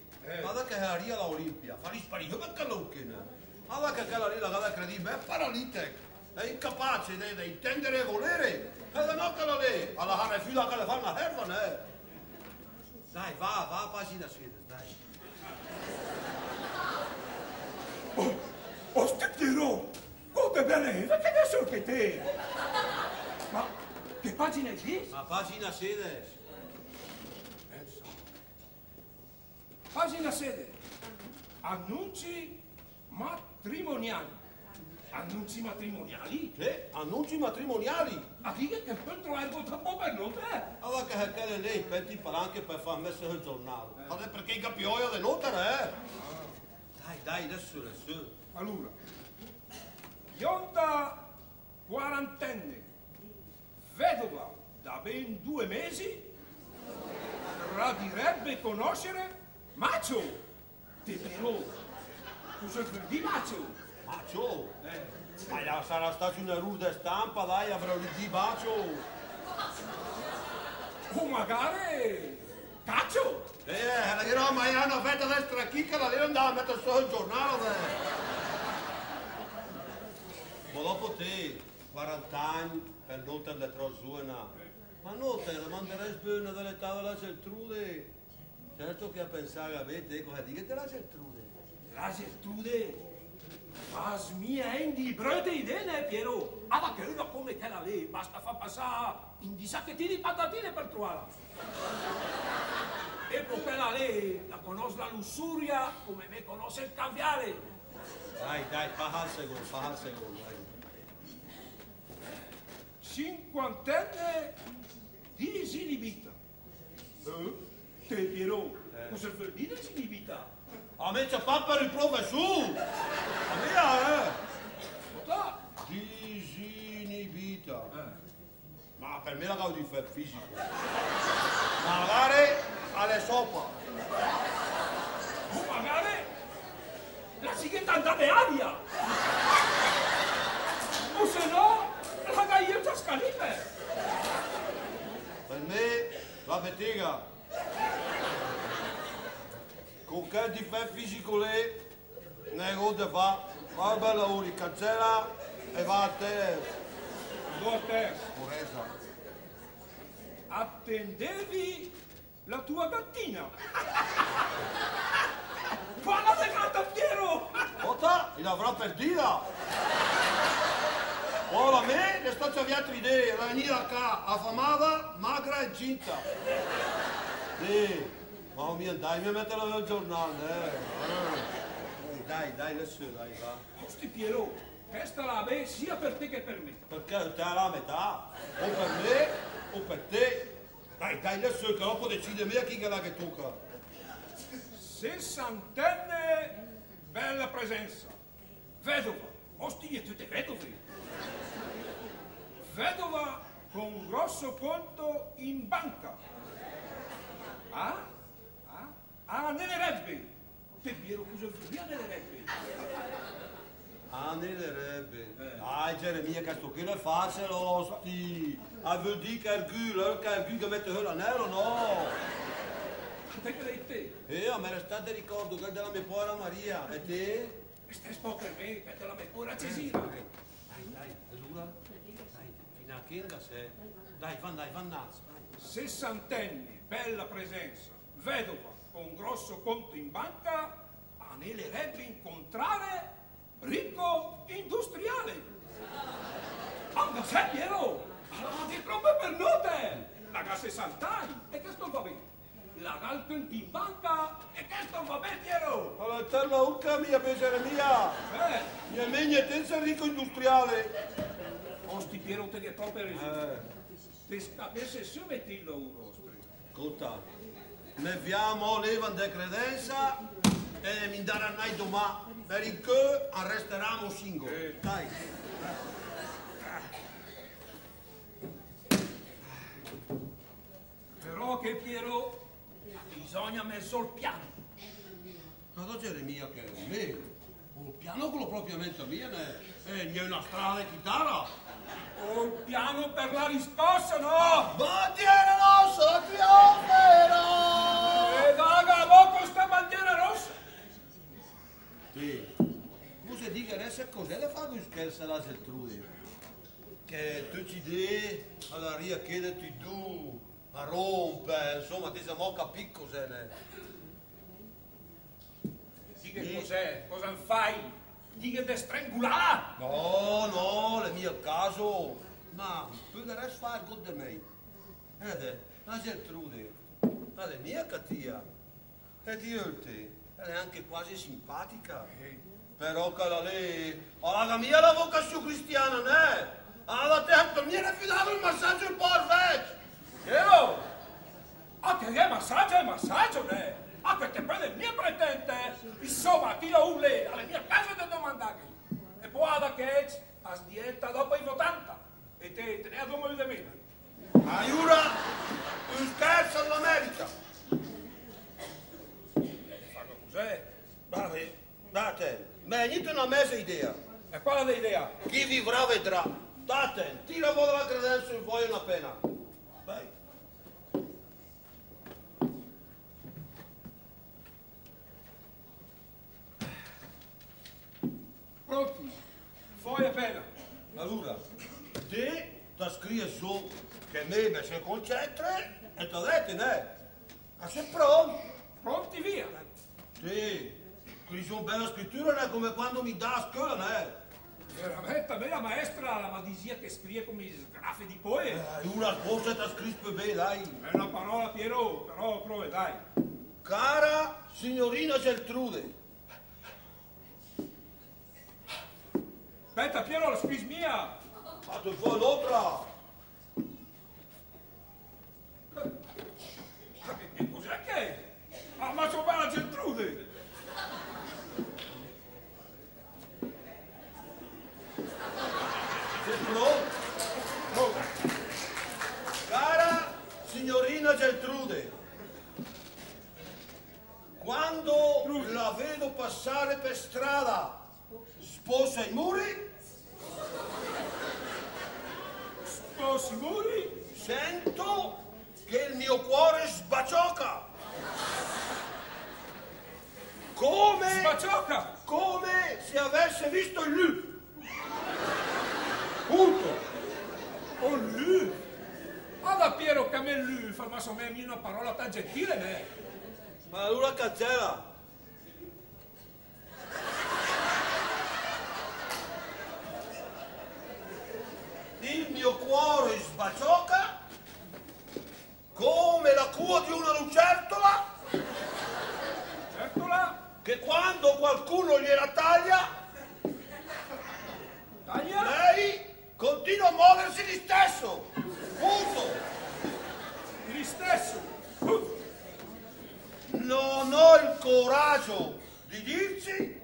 [SPEAKER 1] guarda che Maria, fa risparire perché l'occhio. Allora che quella lì la cosa credibile è paralitica, è incapace di intendere e volere. E la no quella lì, alla fare fila che le fa una erba, ne? Dai, va a pagina 7, dai.
[SPEAKER 7] Oh, Stepiro! Come bene, ma che ne so che te? Ma che pagina è lì?
[SPEAKER 1] A pagina 7.
[SPEAKER 7] Pagina 7. Annunci matrimoniali. Annunci matrimoniali?
[SPEAKER 1] Annunci matrimoniali.
[SPEAKER 7] A chi che per trovare il tempo per notte?
[SPEAKER 1] Allora che lei petti palanche per far messo il giornale. Ma perché i capioia di notte, Dai, adesso.
[SPEAKER 7] Allora, bionda quarantenne, vedova da ben 2 mesi, gradirebbe conoscere Macio. Te però, cosa vuol dire Macio?
[SPEAKER 1] Bacio? Ma sarà stata una rude stampa, dai, avrò di bacio.
[SPEAKER 7] O magari caccio.
[SPEAKER 1] Che no, ma io una fetta destra chicca, la devo andare a mettere solo il giornale. Ma dopo te, 40 anni, per non te le trasuna. Ma non te la manderei buona dell'età della Geltrude. Certo che a pensare a me, te, cosa dici della Geltrude?
[SPEAKER 7] La Gertrude, fas mia di bröte idee, Piero. Ma che una come che la lei, basta far passare in di sacchettini di patatine per trovarla. E poi quella lei la conosce la lussuria come me conosce il caviale.
[SPEAKER 1] Dai, fa al secondo, dai.
[SPEAKER 7] Cinquantenne disinibita. Te, Piero, cosa vuol dire disinibita?
[SPEAKER 1] A me c'è fa per il professore! A mia,
[SPEAKER 7] Cosa?
[SPEAKER 1] Disinibita. Ma per me la causa di fisico. Magari alle sopra.
[SPEAKER 7] O magari la siguiente andata aria. O se no, la gaglietta scalipe.
[SPEAKER 1] Per me la betega. Con che difetto fisico lì, ne gode fa bella uri, cancella e va a te.
[SPEAKER 7] Due a te.
[SPEAKER 1] Purezza.
[SPEAKER 7] Attendevi la tua gattina. Falla de gatta, Piero!
[SPEAKER 1] Ota, il avrà perdita. Ora a me ne sto avviando idee, venire qua affamata, magra e incinta. Sì. Mamma mia, dai, mi metterò nel giornale, Dai, adesso, dai, va.
[SPEAKER 7] Osti, Piero, questa la ve sia per te che per me.
[SPEAKER 1] Perché te la metà, o per me o per te. Dai, adesso che dopo decide me a chi la che tocca.
[SPEAKER 7] Sessantenne, bella presenza. Vedova, osti e tutte vedove. Vedova con un grosso conto in banca. Anelerebbe. Te, Piero, cosa vuol dire anelerebbe?
[SPEAKER 1] Anelerebbe. Dai, Geremia, che sto qui è facile, osti. Vuol dire che il gul che mette l'anello, no.
[SPEAKER 7] Te che lei te?
[SPEAKER 1] A me restate ricordo che della mia povera Maria. E te?
[SPEAKER 7] E stai un po' per me, che te la mia pura Cesira.
[SPEAKER 1] Dai, allora. Dai, fino a che sei. Dai, va naso.
[SPEAKER 7] Sessantenne, bella presenza. Vedova con un grosso conto in banca, anelerebbe incontrare ricco industriale. Ma sei Piero? Allora ti troppe per notte! La ga 60 anni, e che sto va bene? La ga il conto in banca, e che sto va bene, Piero?
[SPEAKER 1] Allora, te la ucca mia, piacere mia! Mia megna te sei ricco industriale!
[SPEAKER 7] Osti Piero te che troppe resiste. Te scapesse se mettillo uno,
[SPEAKER 1] Ascolta. Ne abbiamo leva de credenza e mi daranno domani per il che arresteremo singolo. Dai.
[SPEAKER 7] Però che Piero bisogna messo il piano.
[SPEAKER 1] Cosa Geremia che è me? Il piano quello propriamente mio è una strada di chitarra.
[SPEAKER 7] O il piano per la riscossa, no?
[SPEAKER 1] Bandiera rossa, trionfera!
[SPEAKER 7] E daga a poco sta bandiera rossa.
[SPEAKER 1] Sì. Cosa dica adesso cos'è da fare con scherzo alla Geltrude? Che tu ci dì, alla ria chiedeti tu, a rompe, insomma ti siamo capito cos'è.
[SPEAKER 7] Sì che cos'è? Cosa fai? Dica di strangolare!
[SPEAKER 1] No, è mio caso. Ma tu dovresti fare con di me. La Geltrude, è mia cattiva. E dirti, è anche quasi simpatica. Però che lei, la mia la vocazione cristiana, né? Alla tempo mi era affidato il massaggio un po' al vecchio.
[SPEAKER 7] Io? Ah, che è massaggio, né? Ah, che te prende il mio pretente. Insomma, tiro un lei alla mia casa da domandare. E poi da che as dieta dopo i 80. E te ne ha due di meno.
[SPEAKER 1] Aiura, un scherzo all'America.
[SPEAKER 7] Fanno cos'è?
[SPEAKER 1] Vabbè, date, venite una mesa idea.
[SPEAKER 7] E qual è l'idea?
[SPEAKER 1] Chi vivrà vedrà. Date, tira fuori la credenza e voglio una pena. Vai.
[SPEAKER 7] Pronti? Fuori appena.
[SPEAKER 1] Allora, te ti scrivi su che me si concentra e ti dite, ne? Ma sei pronto?
[SPEAKER 7] Pronti via.
[SPEAKER 1] Sì, scrivi su una bella scrittura, ne? Come quando mi dà a scuola, ne?
[SPEAKER 7] Veramente, a me la maestra la diceva che scrive come sgrafe di poe.
[SPEAKER 1] Una cosa ti scritto bene, dai.
[SPEAKER 7] È una parola, Piero, però prove, dai.
[SPEAKER 1] Cara signorina Geltrude.
[SPEAKER 7] Aspetta, Piero, la squis mia.
[SPEAKER 1] Fate fuori l'altra.
[SPEAKER 7] Che cos'è che è? Ah, ma c'ho la Geltrude.
[SPEAKER 1] Sei pronto?
[SPEAKER 7] Oh,
[SPEAKER 1] Cara signorina Geltrude, quando la vedo passare per strada, sposa i muri,
[SPEAKER 7] sposi muri.
[SPEAKER 1] sento che il mio cuore sbaciocca.
[SPEAKER 7] Sbaciocca.
[SPEAKER 1] Come se avesse visto il lu. Punto.
[SPEAKER 7] Oh, lui. Allora, Piero, che a me lui fa ma somma una parola tan gentile, ne?
[SPEAKER 1] Ma allora cancella. Il mio cuore sbaciocca come la cua di una lucertola
[SPEAKER 7] Certola.
[SPEAKER 1] che quando qualcuno gliela taglia,
[SPEAKER 7] Taglia.
[SPEAKER 1] lei continua a muoversi di stesso. Punto.
[SPEAKER 7] Gli stesso.
[SPEAKER 1] Non ho il coraggio di dirci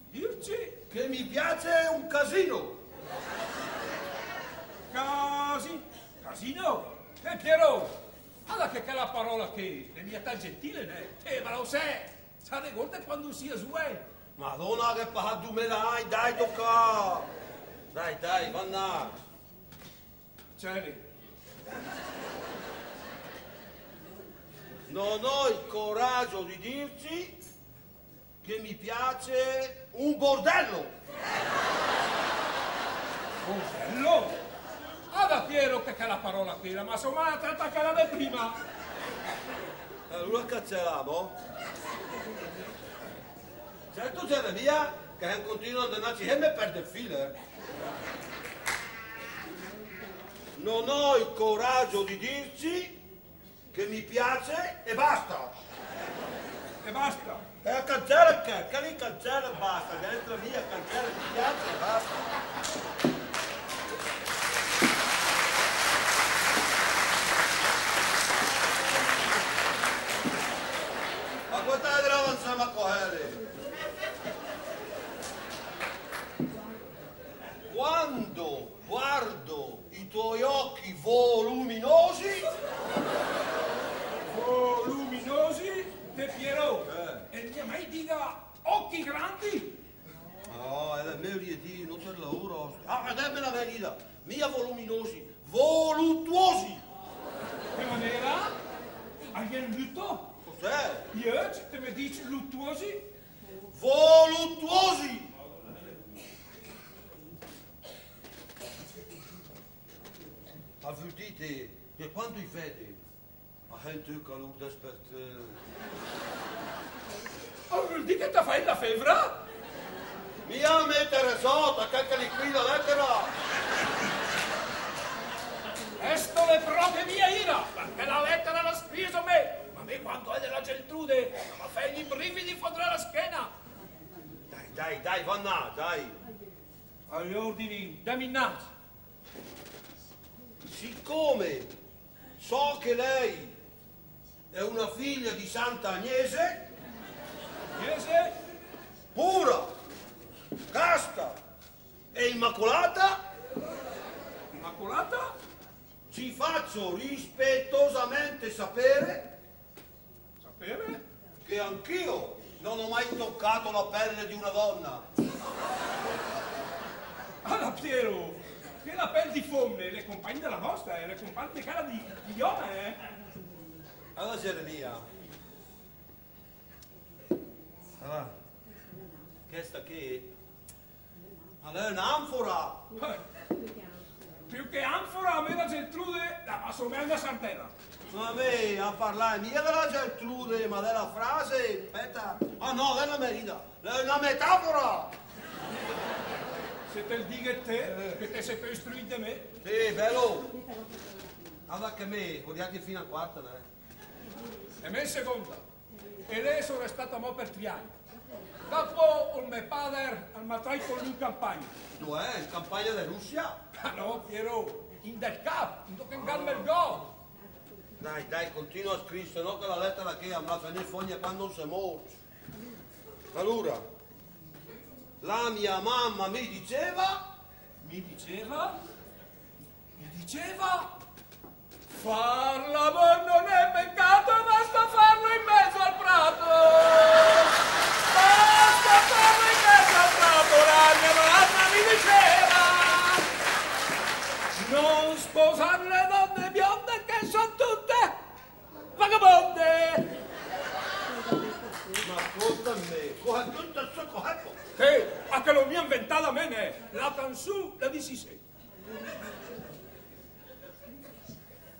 [SPEAKER 7] Dirci.
[SPEAKER 1] che mi piace un casino.
[SPEAKER 7] Casino. Piero. Allora che è la parola che è mia tan gentile, ne? Ma lo sai. Sa ne guarda quando sia su,
[SPEAKER 1] Madonna che paha me l'hai, dai tocca. Dai, vanna.
[SPEAKER 7] Cieli.
[SPEAKER 1] Non ho il coraggio di dirci che mi piace un bordello.
[SPEAKER 7] Bordello? Allora, Piero, che è la parola quella, ma insomma, tratta che la prima.
[SPEAKER 1] Allora cazzelamo. Certo c'è via che continua ad andarci e me perde il filo. Non ho il coraggio di dirci che mi piace e basta.
[SPEAKER 7] E basta.
[SPEAKER 1] E cancella che lì cancella e basta, che entra via, cancella mi piace e basta. Ma guardate avanziamo a cogliere. Quando guardo i tuoi occhi voluminosi,
[SPEAKER 7] Voluminosi, te Piero. E mia mai dica occhi grandi.
[SPEAKER 1] no, è meglio di non per lavoro. Ah, dammi la verità, mia voluminosi, voluttuosi.
[SPEAKER 7] Che maniera? Hai un lutto?
[SPEAKER 1] Cos'è?
[SPEAKER 7] Io, te mi dici luttuosi?
[SPEAKER 1] voluttuosi. Avudite che quando i vede, a gente calor despertare.
[SPEAKER 7] Vuol dire che ti fai la febra?
[SPEAKER 1] Mi ha mettere sotto, che li qui la lettera.
[SPEAKER 7] Esto le proprie mia ira, perché la lettera l'ha scritto a me. Ma a me quando è della Geltrude, ma fai i brividi fuori la schiena.
[SPEAKER 1] Dai, vanna, dai.
[SPEAKER 7] Agli ordini, dammi innanzi.
[SPEAKER 1] Siccome so che lei è una figlia di Santa Agnese,
[SPEAKER 7] Chiese,
[SPEAKER 1] pura, casta e immacolata,
[SPEAKER 7] immacolata,
[SPEAKER 1] ci faccio rispettosamente sapere che anch'io non ho mai toccato la pelle di una donna.
[SPEAKER 7] alla Piero, che la pelle di fonne, le compagne della nostra, le compagne di cara di Ione,
[SPEAKER 1] Alla Geremia. Allora, questa che è un'anfora.
[SPEAKER 7] Più che anfora, a me la Geltrude la passo meglio una sardella.
[SPEAKER 1] Ma a me a parlare mica della Geltrude, ma della frase, aspetta. Ah no, è una merita, è una metafora.
[SPEAKER 7] Se te il dica te, che te sei più istruito di me.
[SPEAKER 1] Sì, bello. Allora che me, vogliate fino a quarta,
[SPEAKER 7] E me in seconda. E lei sono restato a mo per 3 anni. Dopo il mio padre al matrai con lui in campagna.
[SPEAKER 1] Dov'è? In campagna di Russia?
[SPEAKER 7] Ah no, Piero, in del cap, in che calma il go.
[SPEAKER 1] Dai, continua a scrivere, se no che la lettera che andrà a finire fogna quando non si morto. Allora, la mia mamma mi diceva,
[SPEAKER 7] far l'amor non è peccato, basta farlo in mezzo al prato. Basta farlo in mezzo al prato, la mia mamma mi diceva, non sposare le donne bionde che sono tutte vagabonde.
[SPEAKER 1] ma ascolta a me, coge tutto il suo corpo.
[SPEAKER 7] Anche lo mio inventata a me ne, la canzone la dissi se.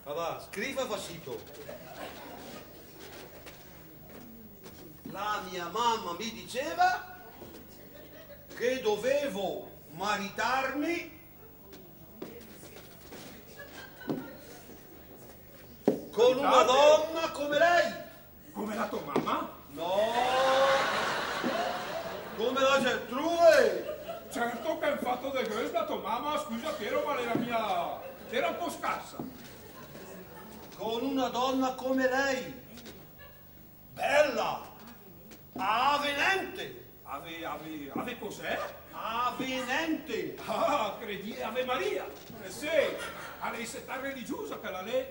[SPEAKER 1] Allora, scriva facito. La mia mamma mi diceva che dovevo maritarmi con una donna come lei.
[SPEAKER 7] Come la tua mamma?
[SPEAKER 1] No, come la Geltrude.
[SPEAKER 7] Certo che il fatto di questo la tua mamma, scusa Piero, ma era un po' scarsa.
[SPEAKER 1] Con una donna come lei. Bella, avvenente.
[SPEAKER 7] Ave cos'è?
[SPEAKER 1] Avvenente.
[SPEAKER 7] Ah, credi, Ave Maria. Sì, lei si sta religiosa che la lei.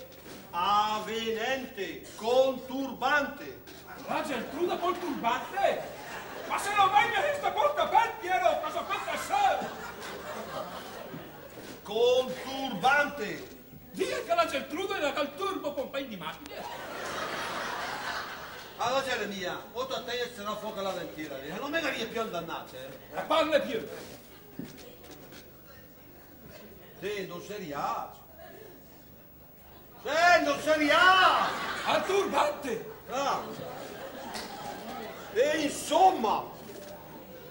[SPEAKER 1] Avvenente, con turbante.
[SPEAKER 7] La Geltrude col turbante? Ma se non mai mi hai visto col capello, Piero, cosa pensa sei?
[SPEAKER 1] Con turbante.
[SPEAKER 7] Dica che la Geltrude era col turbo compagno di macchine.
[SPEAKER 1] Allora Geremia, o tu a te e se no fuoco la dentiera. Non me la più andannate.
[SPEAKER 7] E parla più.
[SPEAKER 1] Sì, non si riesce. Non si riesce.
[SPEAKER 7] Al turbante.
[SPEAKER 1] Ah. E insomma,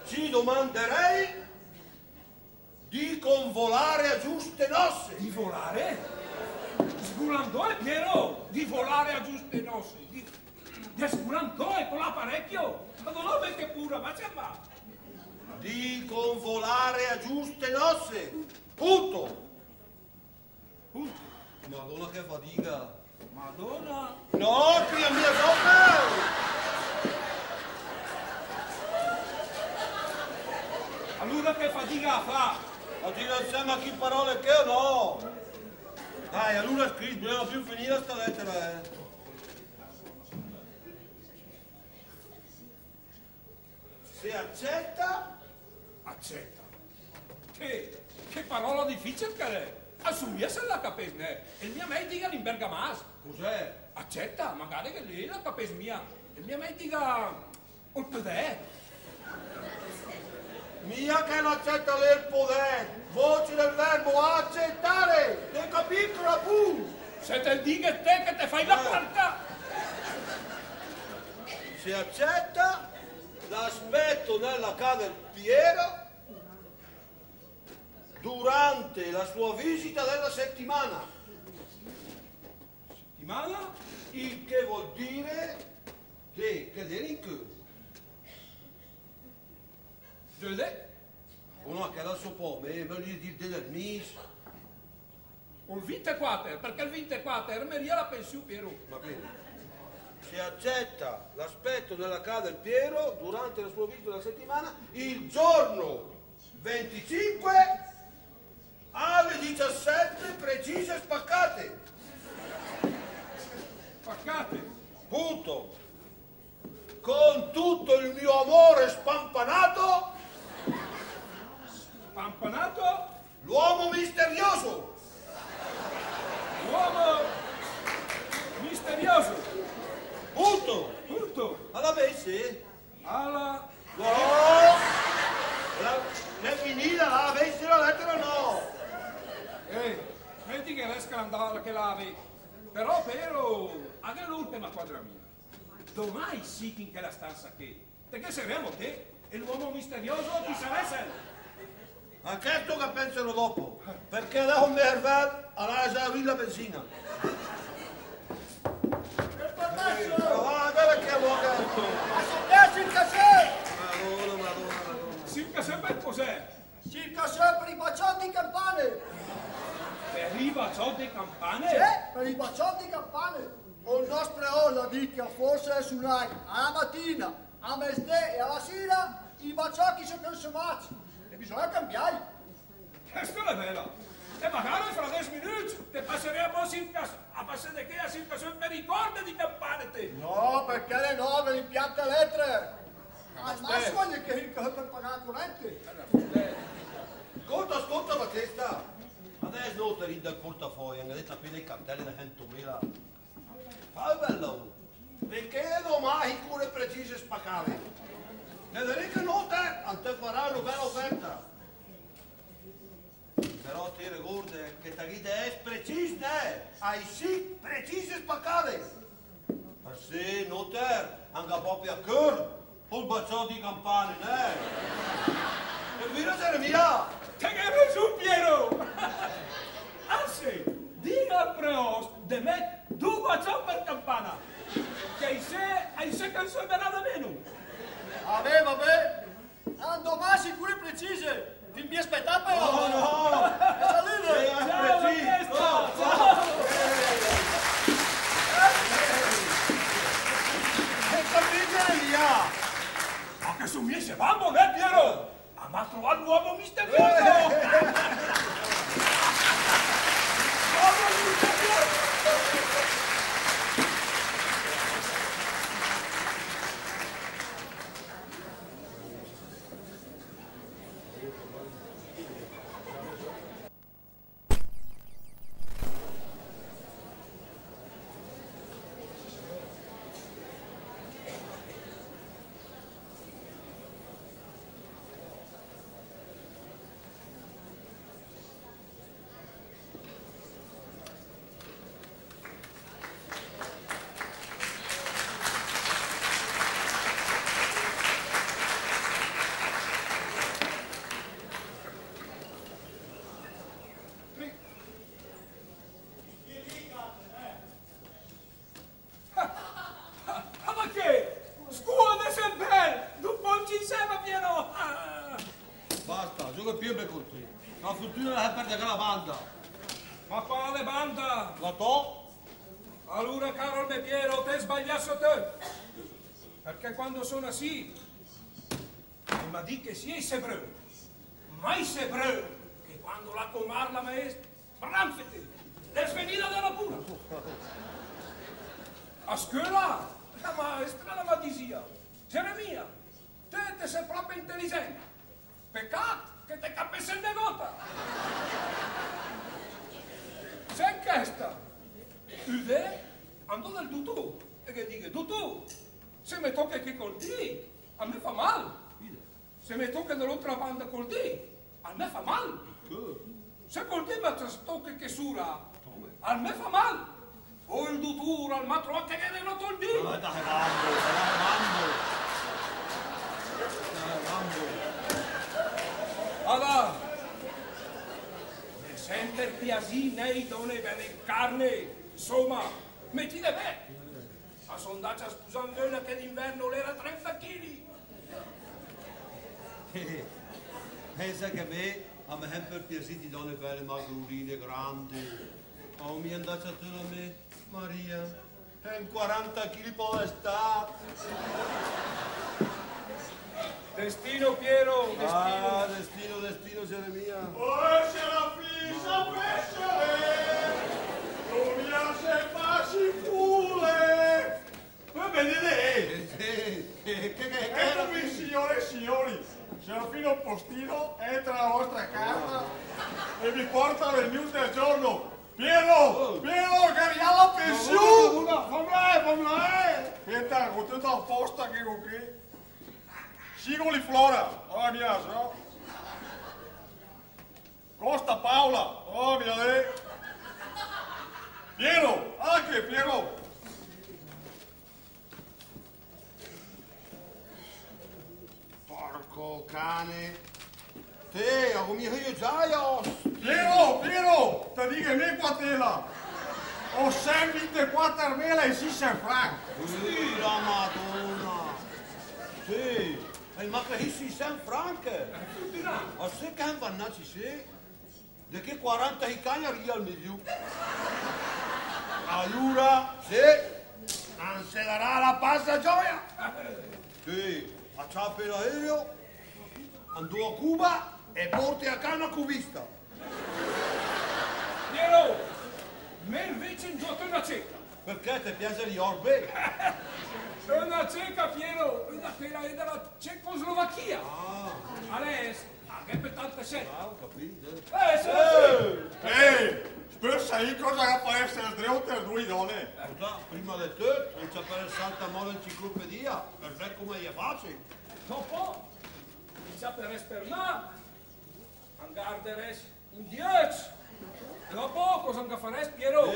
[SPEAKER 1] ci domanderei di convolare a giuste nozze.
[SPEAKER 7] Di volare? Sgulandone, Piero! Di volare a giuste nozze! Di sgulandone con l'apparecchio! Ma non ho che pure, ma c'è va!
[SPEAKER 1] Di convolare a giuste nozze. Punto.
[SPEAKER 7] Punto.
[SPEAKER 1] Madonna che fatica.
[SPEAKER 7] Madonna!
[SPEAKER 1] No, figlia mia, sopra!
[SPEAKER 7] Allora che fatica fa?
[SPEAKER 1] Ma ti non sembra chi parole che o no? Dai, allora scrivi, bisogna più finire sta lettera, Se accetta...
[SPEAKER 7] Accetta. Che parola difficile che è! Assumiese la capesne! E mia mai dica in bergamas!
[SPEAKER 1] Cos'è?
[SPEAKER 7] Accetta, magari che lei la capes mia! E mia mai dica... un pedè!
[SPEAKER 1] Mia che l'accetta lei il potere. Voce del verbo accettare. Hai capito, Rapu?
[SPEAKER 7] Se te dica te che te fai la quarta.
[SPEAKER 1] Se accetta, l'aspetto nella casa del Piero durante la sua visita della settimana.
[SPEAKER 7] Settimana?
[SPEAKER 1] Il che vuol dire che cadere in cuore.
[SPEAKER 7] Giovedì?
[SPEAKER 1] Uno che la so po', ma meglio dire del mis.
[SPEAKER 7] Il 24, perché il 24 mi ria la pensione Piero.
[SPEAKER 1] Va bene. Se accetta l'aspetto della casa del Piero durante la sua visita della settimana, il giorno 25 alle 17 precise spaccate.
[SPEAKER 7] Spaccate?
[SPEAKER 1] Punto. Con tutto il mio amore spampanato,
[SPEAKER 7] Spampanato?
[SPEAKER 1] l'uomo misterioso.
[SPEAKER 7] Uomo misterioso.
[SPEAKER 1] Punto.
[SPEAKER 7] Punto.
[SPEAKER 1] Alla vece?
[SPEAKER 7] Alla...
[SPEAKER 1] No! È finita, la vece la lettera no!
[SPEAKER 7] Vedi che resta andare che lavi. Però anche l'ultima quadra mia. Domani sì che in quella stanza che. Perché saremo te e l'uomo misterioso chi sarà essere?
[SPEAKER 1] Ma certo che pensano dopo, perché adesso un mervel alla esaurire la benzina.
[SPEAKER 6] Il portaccio!
[SPEAKER 1] Guarda che vuoi che...
[SPEAKER 6] Ascoltate il caffè!
[SPEAKER 1] Madonna.
[SPEAKER 7] Circa sempre cos'è?
[SPEAKER 6] Circa sempre i bacioni di campane!
[SPEAKER 7] Per i baciò di campane?
[SPEAKER 6] Per i bacioni di campane! O il nostro la dica forse suonai alla mattina, a mezz'è e alla sera i baciocchi sono consumati e bisogna cambiare.
[SPEAKER 7] Questa è bella. E magari fra 10 minuti te passeremo circa a passare che a circa sempre ricordi di campane te.
[SPEAKER 6] No, perché le 9 l'impianto elettrico. Al massimo gli che per pagare la corrente.
[SPEAKER 1] Ascolta Battista. Adesso non ti rinde il portafoglio, hanno detto appena i cartelli da 100.000. Fai bello, perché domani cure precise spaccare. Ne direi che non te farà una bella offerta. Però ti ricordi che ti guida è precisa, hai sì precise spaccare. Ma se non te, anche proprio a cuore, un bacio di campane, E vino Geremia!
[SPEAKER 7] Te che hai su Piero! Anzi, dica al preos de me 2 baciò per campana. Che hai se consumerà da meno.
[SPEAKER 6] Vabbè, ando mai sicure e precise. Ti mi aspetta però.
[SPEAKER 1] No!
[SPEAKER 6] Salute!
[SPEAKER 7] Ciao,
[SPEAKER 1] Preciso!
[SPEAKER 7] Battista!
[SPEAKER 1] E capite via!
[SPEAKER 7] Ma che su miei se vamo, Piero? Ma trovato l'uomo misterioso!
[SPEAKER 1] Basta, gioca più con te. La fortuna è perdere la banda.
[SPEAKER 7] Ma quale banda?
[SPEAKER 1] La to?
[SPEAKER 7] Allora, caro me Piero, te sbagliasso te. Perché quando sono sì, ma di che si è sebreu. Mai sebreu, che quando la comar la maestra, branfete, è svenida della pura. A scuola, la maestra la dizia, Geremia, te sei proprio intelligente. Peccato che te capesse il negota. C'è questa. Uve, ando dal tutù. E che dica, tutù, se mi tocca che col dì, a me fa male. se mi tocca dall'altra banda col dì, a me fa mal. Se col dì mi tocca che sura, a me fa mal. O il dottore al matro anche che ne noto il dì.
[SPEAKER 1] Dai,
[SPEAKER 7] Allora, mi sente piasì nei donne bene carne, insomma, metti da me. A sondaccia scusando che d'inverno era 30 kg.
[SPEAKER 1] Pensa che a me per piacere di donne belle magurine grandi. Oh, mi è andata tu da me, Maria. È un 40 kg per l'estate.
[SPEAKER 7] Destino, Piero, destino.
[SPEAKER 1] Ah, destino, Geremia.
[SPEAKER 3] Oh, Serafì, sapessere! Non mi lasci farsi pure! Va bene lei! Eccomi, signore e signori! Serafino Postino entra nella vostra casa e vi porta le news del giorno. Piero, che arriva la pensione! Fammi! Aspetta, con tutto apposta che con che? Sigoli Flora, oh mia, no? Costa Paola, oh mia lei! Piero, anche Piero!
[SPEAKER 1] Porco cane. Te, come io già io.
[SPEAKER 3] Piero, ti dico me quatela! Ho 124 e 6 franc!
[SPEAKER 1] Sì, la Madonna. Sì. E ma che si San Frank? A se che vannaci se? De che 40 cani arriva al meglio. Allora, se non se darà la passa gioia. Sì, a ciappe l'aereo, andò a Cuba e porti a casa una cubista.
[SPEAKER 7] Piero, me invece in gioco una cieca.
[SPEAKER 1] Perché ti piace gli orbe?
[SPEAKER 7] Una cieca, Piero, una quella è della Cecoslovacchia. Adesso, anche per tante sette.
[SPEAKER 1] Ho capito.
[SPEAKER 3] Sai cosa che può essere dreute a due donne?
[SPEAKER 1] Prima di tutto, non c'è per il saltamore l'enciclopedia, per vedere come è facile.
[SPEAKER 7] Dopo, non c'è per espermare, angarderes in 10. Dopo, cosa anche faresti, Piero?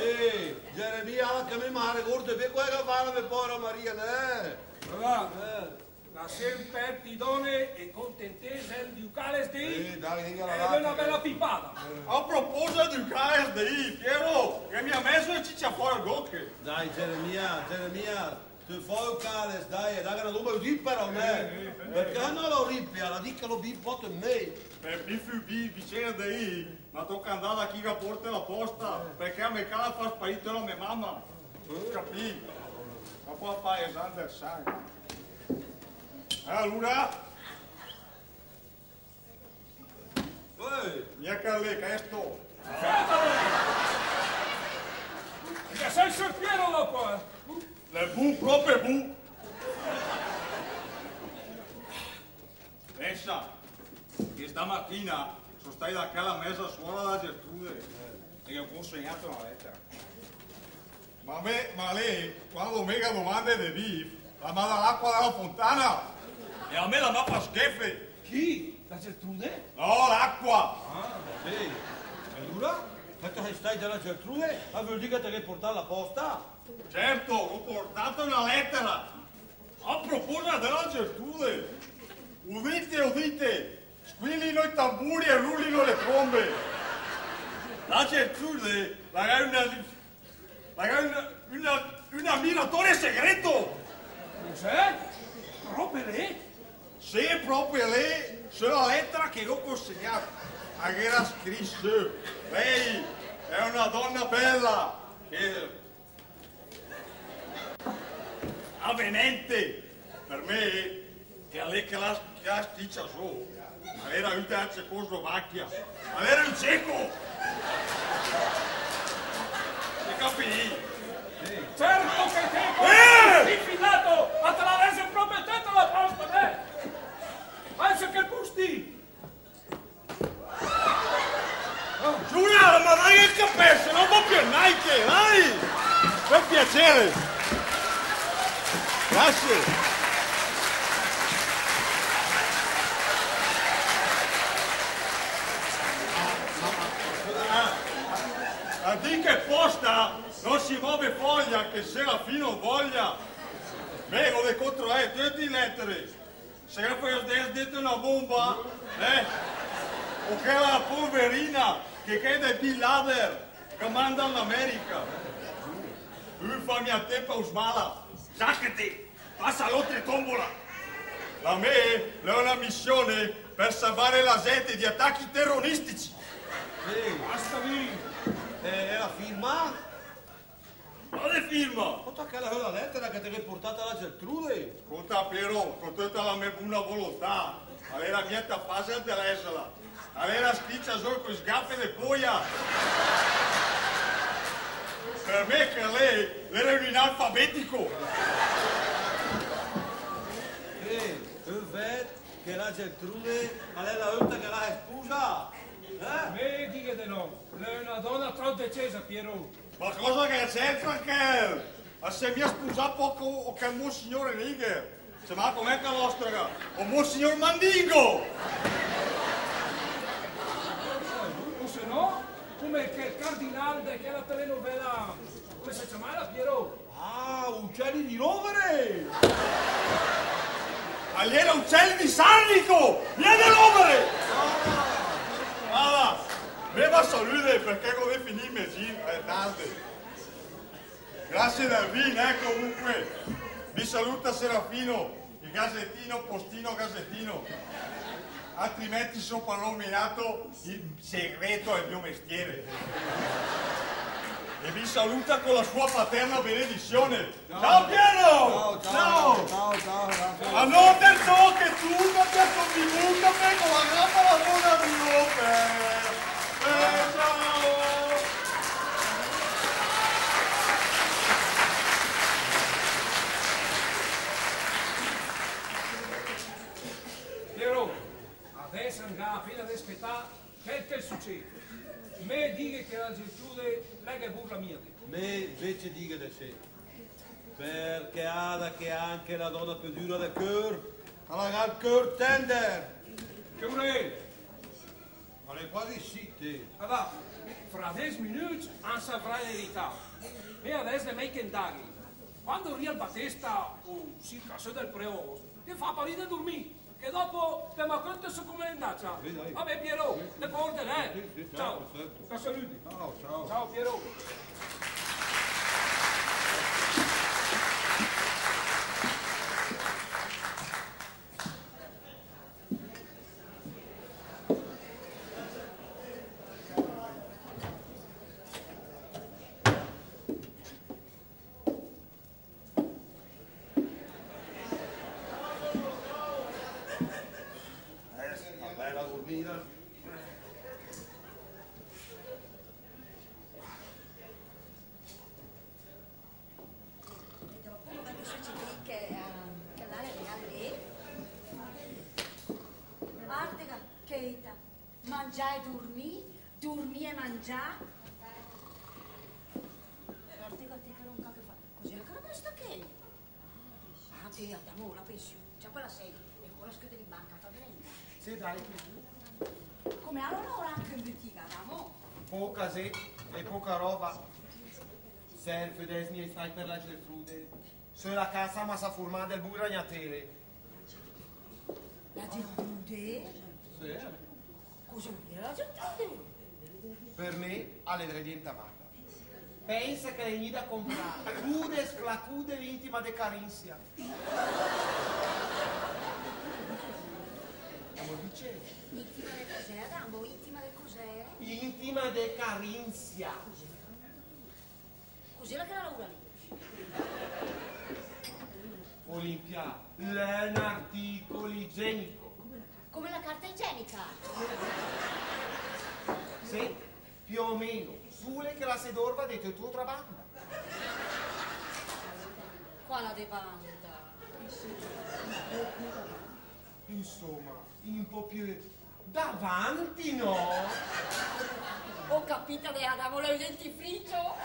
[SPEAKER 1] Geremia, anche a me mi ricordo per quello che fa la povera Maria, ne?
[SPEAKER 7] Guarda, la sempre pidone e contentese di Ucales di
[SPEAKER 1] dai,
[SPEAKER 7] ed è una bella pipata.
[SPEAKER 3] A proposito di KSDI, Piero, che mi ha messo il cicciaforo al gocche.
[SPEAKER 1] Dai, Geremia, tu fai Ucales, dai, dai, che non lo dico però, ne? Perché non lo rippia, la dica lo bipotto in me.
[SPEAKER 3] Per BFB, vicino di ma tocca andare a chi che porta la posta, perché a me cara fa sparito la mia mamma. Capì? Ma poi fare esame del sangue. Allora? Mia Carle, che è sto?
[SPEAKER 7] Che sei sul Piero dopo,
[SPEAKER 3] Le bu, proprio bu. Pensa, che stamattina sono stati da quella mesa suora da Gertrude e gli ho consegnato una lettera. Ma lei, quando mi ha domande di BIF, la manda l'acqua dalla fontana e a me la mappa schefe.
[SPEAKER 7] Chi? La Gertrude?
[SPEAKER 3] No, l'acqua!
[SPEAKER 1] Sì. E allora? Perché sei stai dalla Gertrude? Avevo detto che te l'hai portata la posta?
[SPEAKER 3] Certo, ho portato una lettera. A proposito della Gertrude, udite, squillino i tamburi e rullino le trombe. La Gertrude un ammiratore segreto.
[SPEAKER 7] Cos'è? Proprio lei?
[SPEAKER 3] Sì, proprio lei, sulla lettera che ho consegnato. Era scritto, lei è una donna bella, avvenente, per me, che a lei che la sticcia su. Ma era un da Cecoslovacchia, ma era un ceco! Mi capì?
[SPEAKER 7] Certo che te infilato attraverso il promettente la posta, eh? Pensa che gusti!
[SPEAKER 3] Giulia, ma dai il capello, non va più Nike, dai! Per piacere! Grazie! posta non si muove foglia che Serafino voglia. Vengo de contro tutti lettere. Se poi ho detto una bomba, o che era la poverina che crede Bin Laden che manda all'America. Fammi a te pausmala. Saccati, passa l'oltre tombola. La me è una missione per salvare la gente di attacchi terroristici.
[SPEAKER 5] Basta lì!
[SPEAKER 1] È la firma?
[SPEAKER 3] Quale firma?
[SPEAKER 1] Quanto che la lettera che ti hai portata alla Gertrude?
[SPEAKER 3] Ascolta Piero, con tutta la mia buona volontà, era niente fase dell'esala, era scritta solo con sgaffe di poia. Per me che lei era un inalfabetico.
[SPEAKER 1] Tu vedi che la Gertrude è la volta che la sposa?
[SPEAKER 5] Me dica di no, lei è una donna troppo decisa, Piero.
[SPEAKER 3] Ma cosa che c'entra che? Se mi ha sposato poco o che il monsignore Niger? Se ma com'è che l'ostra? O monsignor Mandingo!
[SPEAKER 5] O se no, come che il cardinale di quella telenovela, come si chiamava, Piero?
[SPEAKER 1] Ah, uccelli di rovere!
[SPEAKER 3] All'era uccelli di Sannico! Vieni a rovere! Ah, mi va a salutare perché come finì Messin è tardi. Grazie del vino, comunque. Vi saluta Serafino, il gazzettino, postino, gazzettino. Altrimenti soprannominato il segreto al mio mestiere. E vi saluta con la sua paterna benedizione. Ciao Piero!
[SPEAKER 1] Ciao!
[SPEAKER 3] A non del so che tu non ti convivuta per con la gamba la buona di ciao!
[SPEAKER 5] Piero, adesso andiamo appena ad aspettare che succede. Me dica che la Gertrude lei che burla mia.
[SPEAKER 1] Me invece dica di sé. Perché ha che anche la donna più dura del cuore, ha il cuore tender.
[SPEAKER 5] Che vuoi?
[SPEAKER 1] Ma è quasi sì, te.
[SPEAKER 5] Allora, fra 10 minuti non saprà la verità. E adesso le che indaghi. Quando Ria Battista o si caso del preo, ti fa parire a dormire. Che dopo te ma conto su come è andata. Vabbè Piero, le porte, Ciao. Ti saluti.
[SPEAKER 1] Ciao.
[SPEAKER 5] Ciao Piero.
[SPEAKER 2] Mangiare e dormire e mangiare. Guarda che non capisco fa. Cos'è che non sta che? Ah, che abbiamo la pensione. C'è quella sedia. E ora scritte di banca, fa bene.
[SPEAKER 5] Sì, dai.
[SPEAKER 2] Come allora anche in bottega, avevamo?
[SPEAKER 5] Poca sì e poca roba. Serve des miei stai per la Gertrude. Se la casa ma sa formare del buragnatele.
[SPEAKER 2] La Gertrude?
[SPEAKER 5] Sì.
[SPEAKER 2] Cosa vuol dire la Gertrude?
[SPEAKER 5] Per me alle ingredienti amata. Pensa che le da comprare. Cude sclacude l'intima de Carinzia. Come dice?
[SPEAKER 2] Intima del cos'è, Adamo? Intima del cos'è?
[SPEAKER 5] Intima de Carinzia.
[SPEAKER 2] Cos'è la che la lavora lì?
[SPEAKER 5] Olimpia, l'è un articolo igienico.
[SPEAKER 2] Come la carta igienica?
[SPEAKER 5] Sì, più o meno. Sule che la sedorva detto il tuo trabanda.
[SPEAKER 2] Qua la devanda.
[SPEAKER 5] Insomma, un po' più davanti, no?
[SPEAKER 2] Ho capito che Adamo il dentifricio?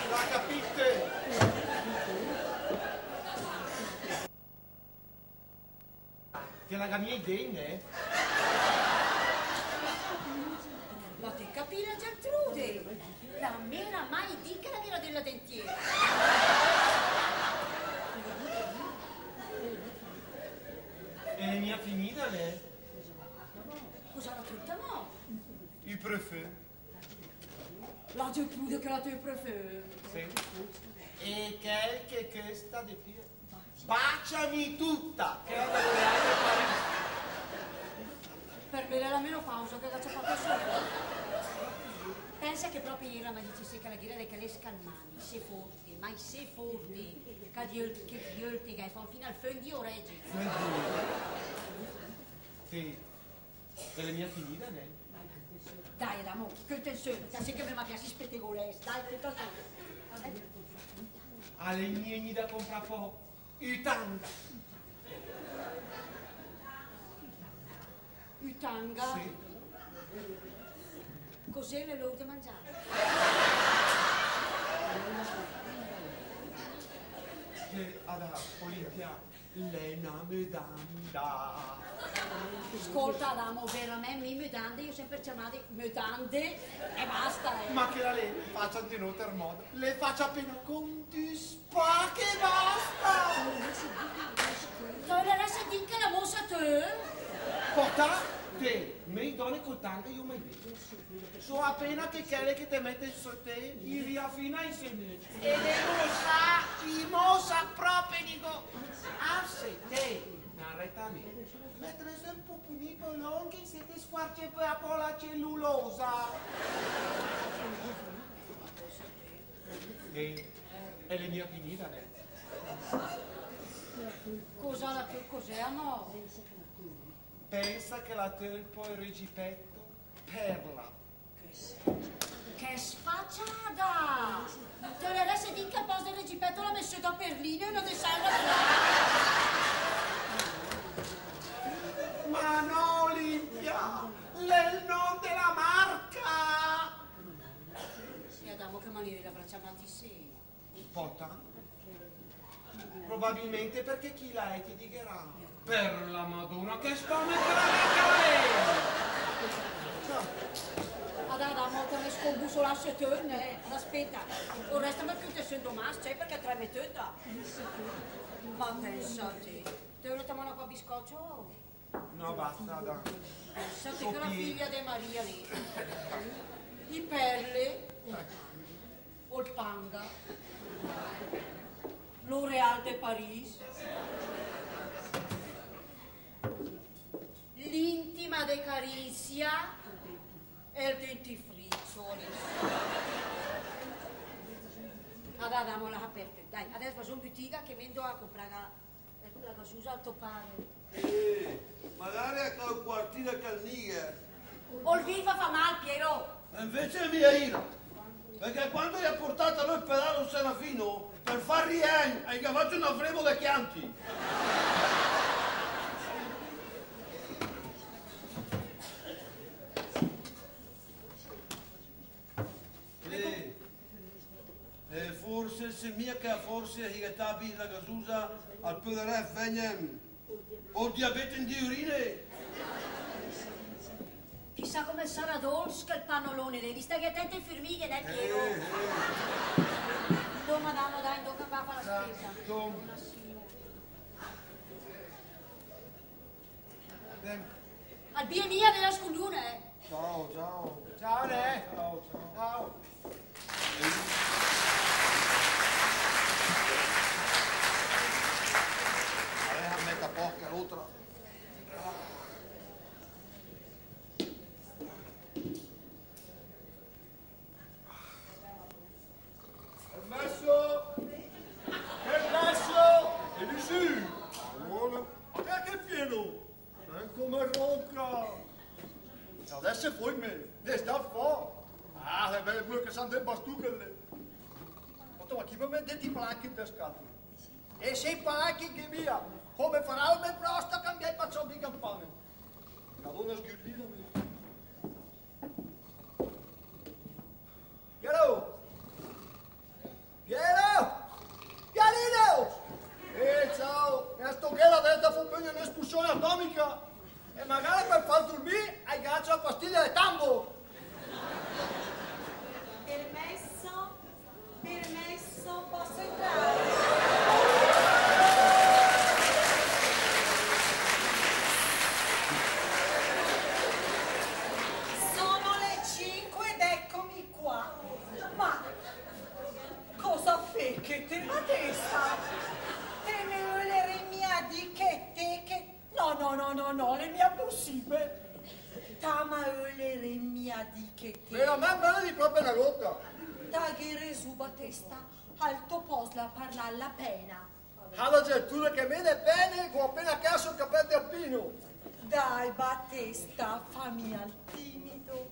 [SPEAKER 5] La capite? Che la mia idea,
[SPEAKER 2] Ma te capi la La tua più che la tua preferita.
[SPEAKER 5] Senti tu. E quel che questa di più. Baciami tutta! Che è la reale Parigi.
[SPEAKER 2] Per bere la menopausa che faccia proprio solo. Pensa che proprio ieri mi dicesse che la dire che le scalmani, se forti, ma se forti, che diolti che fa fino al fendi o reggi.
[SPEAKER 5] Sì, è la mia finita, ne?
[SPEAKER 2] Dai, Adamo, che tensione, sai che mi piace spettegolese, dai, che tensione.
[SPEAKER 5] Alle mie da comprare poco, Utanga.
[SPEAKER 2] Utanga?
[SPEAKER 5] Sì.
[SPEAKER 2] Cos'è le loro da mangiare?
[SPEAKER 5] Ad Olimpia, lei una medanda.
[SPEAKER 2] Ascolta Adamo, veramente mi medande, io ho sempre chiamate medande e basta.
[SPEAKER 5] Ma che la lei faccia di no termodo, le faccia appena con ti spa che basta.
[SPEAKER 2] Tu le resti di che la mossa te?
[SPEAKER 5] Porta te, me donne con tanga io mai vedo. So appena che quelle che te mette su te, gli riaffina i semi. E le mossa proprio dico, ah se te, narreta me. Mettere un po' punito lunghi se ti squarce per la pola cellulosa. E è la mia finita, ne?
[SPEAKER 2] Cos'è, no?
[SPEAKER 5] Pensa che la telpo il regipetto perla.
[SPEAKER 2] Che sfacciata! Te le resti di che posa del regipetto l'ha messo da Berlino e non ne sai
[SPEAKER 5] Ma no, Olimpia! Lei il nome della marca!
[SPEAKER 2] Sì, Adamo, che maniera l'avrà chiamati sì.
[SPEAKER 5] Pota? Probabilmente perché chi la è ti digherà. Per la Madonna, che sto mettendo
[SPEAKER 2] Adamo, come scombusolasse te, aspetta, o resta ma più te sento mas, c'è perché tre metteta. Ma pensate, te volete una qua biscoccio?
[SPEAKER 5] No, basta, dai.
[SPEAKER 2] Pensate che la figlia di Maria lì, i perle, o il panga, L'Oréal de Paris, l'intima de Carizia e il dentifricio. Adamo l'ha aperta. Dai, adesso faccio un bottega che vendo a comprare la casusa al topare.
[SPEAKER 1] Magari a un quartiere calnighe.
[SPEAKER 2] O il viva fa mal, Piero.
[SPEAKER 1] E invece è mia ira. Perché quando gli ha portato all'ospedale un Serafino, per far rien, hai cavato una frevo da chianti. Forse se mia che forse higetabi la casusa al PDRF vegnem o diabete in diurine.
[SPEAKER 2] Chissà come sarà dolce che il pannolone, devi stare attento ai firmighe, dai Piero. Dove madame, dai, dove fa la spesa? Una signora. Al via mia della sconduna,
[SPEAKER 1] Ciao, ciao.
[SPEAKER 5] Ciao, ne?
[SPEAKER 1] Ciao, ciao.
[SPEAKER 5] Ciao.
[SPEAKER 1] Metta poca l'altra.
[SPEAKER 6] Permesso! E di sì! Allora, ma che pieno? Come ronca! Adesso poi me sta fuori. Ah, è bello che sono dei bastucche. Ma chi mi mette i palacchi in scatola? E se i palacchi che via, come farà il prosto a cambiare i pazzoni di campane? La donna sghiurdina mi. Piero! Piero! Pianino! Ciao! E sto che la testa fu bene un'espulsione atomica! E magari per far dormire hai ghiaccio la pastiglia di tambo!
[SPEAKER 4] Permesso, posso entrare? mia di che te.
[SPEAKER 6] Veramente bene di proprio una gocca.
[SPEAKER 4] Taghere su Battesta, alto posla parla alla pena.
[SPEAKER 6] Alla Gertrude che vede bene, con appena caso il capello alpino.
[SPEAKER 4] Dai Battesta, fammi al timido.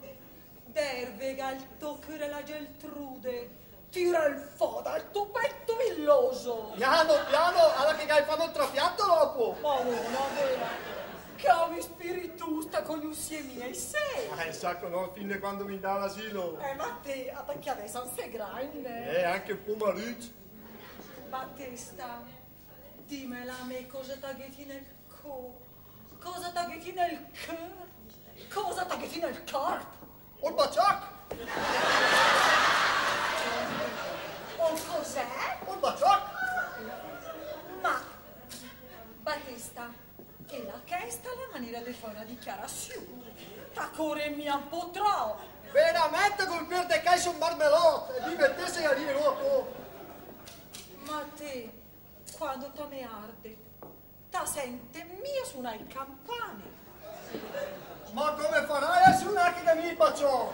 [SPEAKER 4] Dervega il tocco la Geltrude. Tira il fo dal tuo petto villoso.
[SPEAKER 6] Piano, piano, alla che hai fatto il trapianto dopo.
[SPEAKER 4] Ma non vera. Chiami spiritu sta con uscie miei sei.
[SPEAKER 6] Il sacco no, fine quando mi dà l'asilo.
[SPEAKER 4] Ma te, attacchi adesso un segrane.
[SPEAKER 6] Anche un po' mariccio.
[SPEAKER 4] Battesta, dimmela a me cosa t'aghetti nel cosa t'aghetti nel cosa t'aghetti nel corpo.
[SPEAKER 6] Un baciac!
[SPEAKER 4] O cos'è?
[SPEAKER 6] Un baciac!
[SPEAKER 4] Ma, Battesta, e la chesta la maniera di fare una dichiarazione. Tacore mia potrò.
[SPEAKER 6] Veramente col verde che sono marmelotto e divertirsi a dire dopo.
[SPEAKER 4] Ma te, quando te me arde, ta sente mia suona il campane.
[SPEAKER 6] Ma come farai a suonare che mi baciò?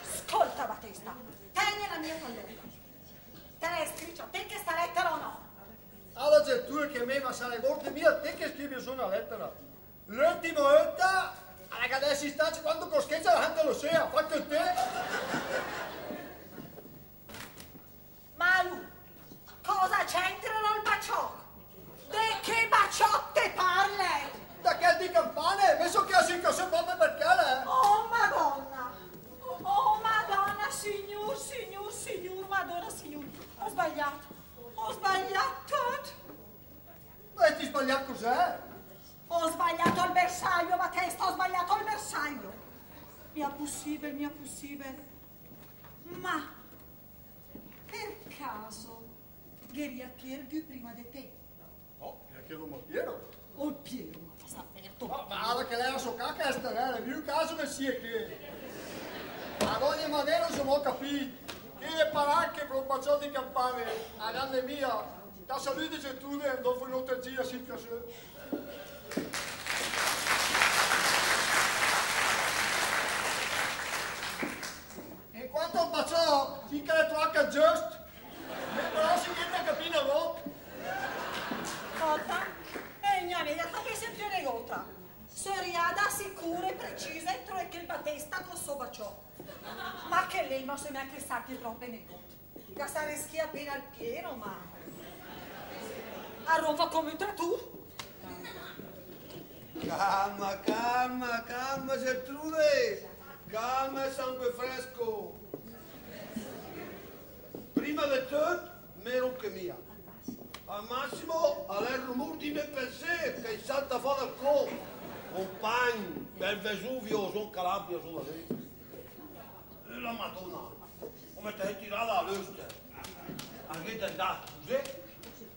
[SPEAKER 4] Ascolta, Battesta, tieni la mia palletta. Te ne scrivi a te che sta lettera o no?
[SPEAKER 6] Alla Gertrude che a me ma sarai volte mia te che scrivi su una lettera. L'ultima volta, alla che adesso sta quando coscheggia la gente lo sia, fa che te.
[SPEAKER 4] Ma lui, cosa c'entrano il baciò? De che bacciotte parle?
[SPEAKER 6] Da che di campane, messo che si così proprio perché lei.
[SPEAKER 4] Oh Madonna, signor, Madonna, signor, ho sbagliato.
[SPEAKER 6] E ti sbagliato cos'è?
[SPEAKER 4] Ho sbagliato il bersaglio, Battesta, ho sbagliato il bersaglio. Mia possibile. Ma, per caso, Gheria Piergu prima di te?
[SPEAKER 6] Oh, perché non mi Piero?
[SPEAKER 4] O il Piero, ma sta aperto.
[SPEAKER 6] Ma alla che lei era so cacca è sta, è più caso che sia che. Ad ogni maniera non ho capito. Che le palanche per un bacio di campane, a grande mia, da salute Gertrude e dopo un'altra gira si così. E quanto al bacio, si che le tocca giusto, però si viene capire no?
[SPEAKER 4] Volta, e mia media, che sempre negota. Seriada, sicura e precisa entro e che il Battesta con suo baciò. Ma che lei non si è neanche stati troppo negote. Da stare schia appena al pieno, ma... A Roma come tra tu?
[SPEAKER 1] Calma, Gertrude! Calma e sangue fresco! Prima di tutto, meno che mia. Al massimo, all'è il rumore di me per sé, che salta fuori dal corpo. Compagni, del Vesuvio, sono Calabria, sono lì. E la Madonna, come ti hai tirata la luce? Anche te andato, così?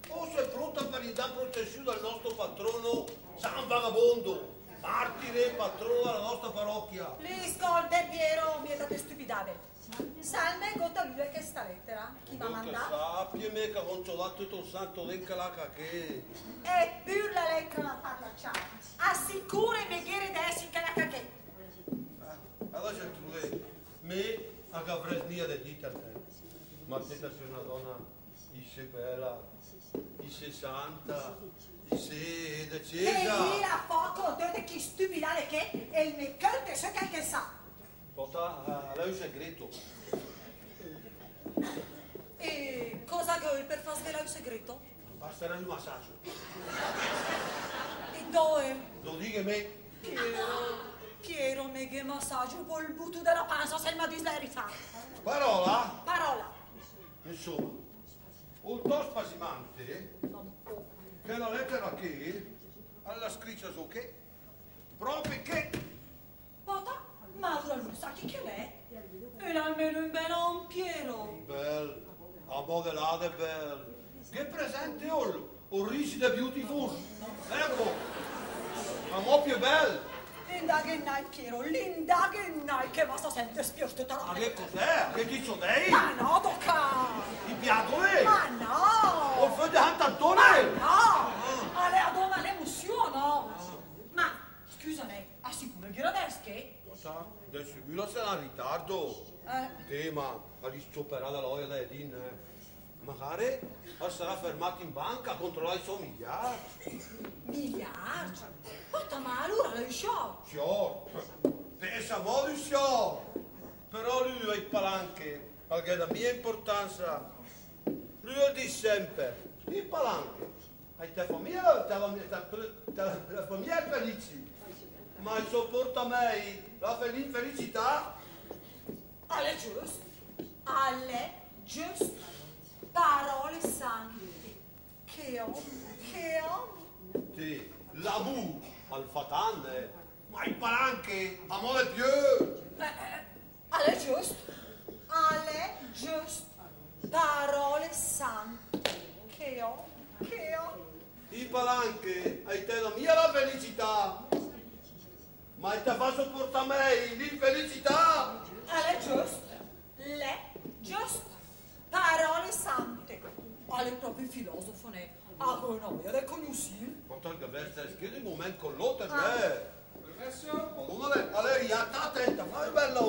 [SPEAKER 1] O sei pronta per gli dare protezione al nostro patrono San Vagabondo, martire e patrono della nostra parrocchia?
[SPEAKER 4] Riscolta, Piero, mi è dato stupidare. Salme gota lui che sta lettera, chi va a mandare?
[SPEAKER 1] Sappia me che non c'ho dato tutto il santo l'encalaca che...
[SPEAKER 4] E pur la lettera la parla ciao. Assicura e meghere dessi che la cacche.
[SPEAKER 1] Allora Gertrude, me a Gavresnia de dita te. Ma te sei una donna, dice bella, dice santa, dice
[SPEAKER 4] E
[SPEAKER 1] decisa.
[SPEAKER 4] lì a poco, dove chi stupidare che e il meccante so che sa.
[SPEAKER 1] Porta, lei è un segreto.
[SPEAKER 4] E cosa vuoi per far svelare il segreto?
[SPEAKER 1] Basterà un massaggio.
[SPEAKER 4] E dove?
[SPEAKER 1] Lo dica me.
[SPEAKER 4] Piero, me che massaggio col butto della panza se mi disverità.
[SPEAKER 1] Parola?
[SPEAKER 4] Parola.
[SPEAKER 1] Insomma, un to spasimante che la lettera che alla scritta so che proprio che
[SPEAKER 4] Pota, ma allora non sa chi che l'è? E almeno in bene Piero.
[SPEAKER 1] bel, a modelate bel, che presente o rigida beautiful, ecco, ma mo più bel.
[SPEAKER 4] L'indaghenai, Piero, l'indaghenai che basta sempre spiortuta
[SPEAKER 1] Ma
[SPEAKER 4] la
[SPEAKER 1] che cos'è? Che dico lei?
[SPEAKER 4] Ma no, tocca!
[SPEAKER 1] Ti piace lei?
[SPEAKER 4] Ma no!
[SPEAKER 1] O fai di Antantone?
[SPEAKER 4] No! Alle adona l'emozione! Ma, scusa lei, assicura che radesche?
[SPEAKER 1] sa, del sicuro sarà in ritardo. Te, ma hai scioperato l'oia da Edin, magari sarà fermato in banca a controllare i suoi miliardi.
[SPEAKER 4] Miliardi? Ma allora lo so.
[SPEAKER 1] Sciò, pensa modo sciò. Però lui ha il palanche, perché la mia importanza, lui lo dice sempre, il palanche, hai te famiglia, la famiglia è felice, ma sopporta me la felicità.
[SPEAKER 4] Alle giusto, parole sante, che ho.
[SPEAKER 1] Sì, la mu al fatande, ma il palanche, amore più.
[SPEAKER 4] Alle giusto, parole sante, che ho.
[SPEAKER 1] Il palanche, hai te la mia la felicità, ma te fa sopportare me l'infelicità.
[SPEAKER 4] Alle giusto, parole sante. Alle proprio filosofo ne, a noia del conoscere.
[SPEAKER 1] Ma tanto per essere scritto in momento con l'altro, beh.
[SPEAKER 5] Permesso?
[SPEAKER 1] Valeria, sta attenta, fai bella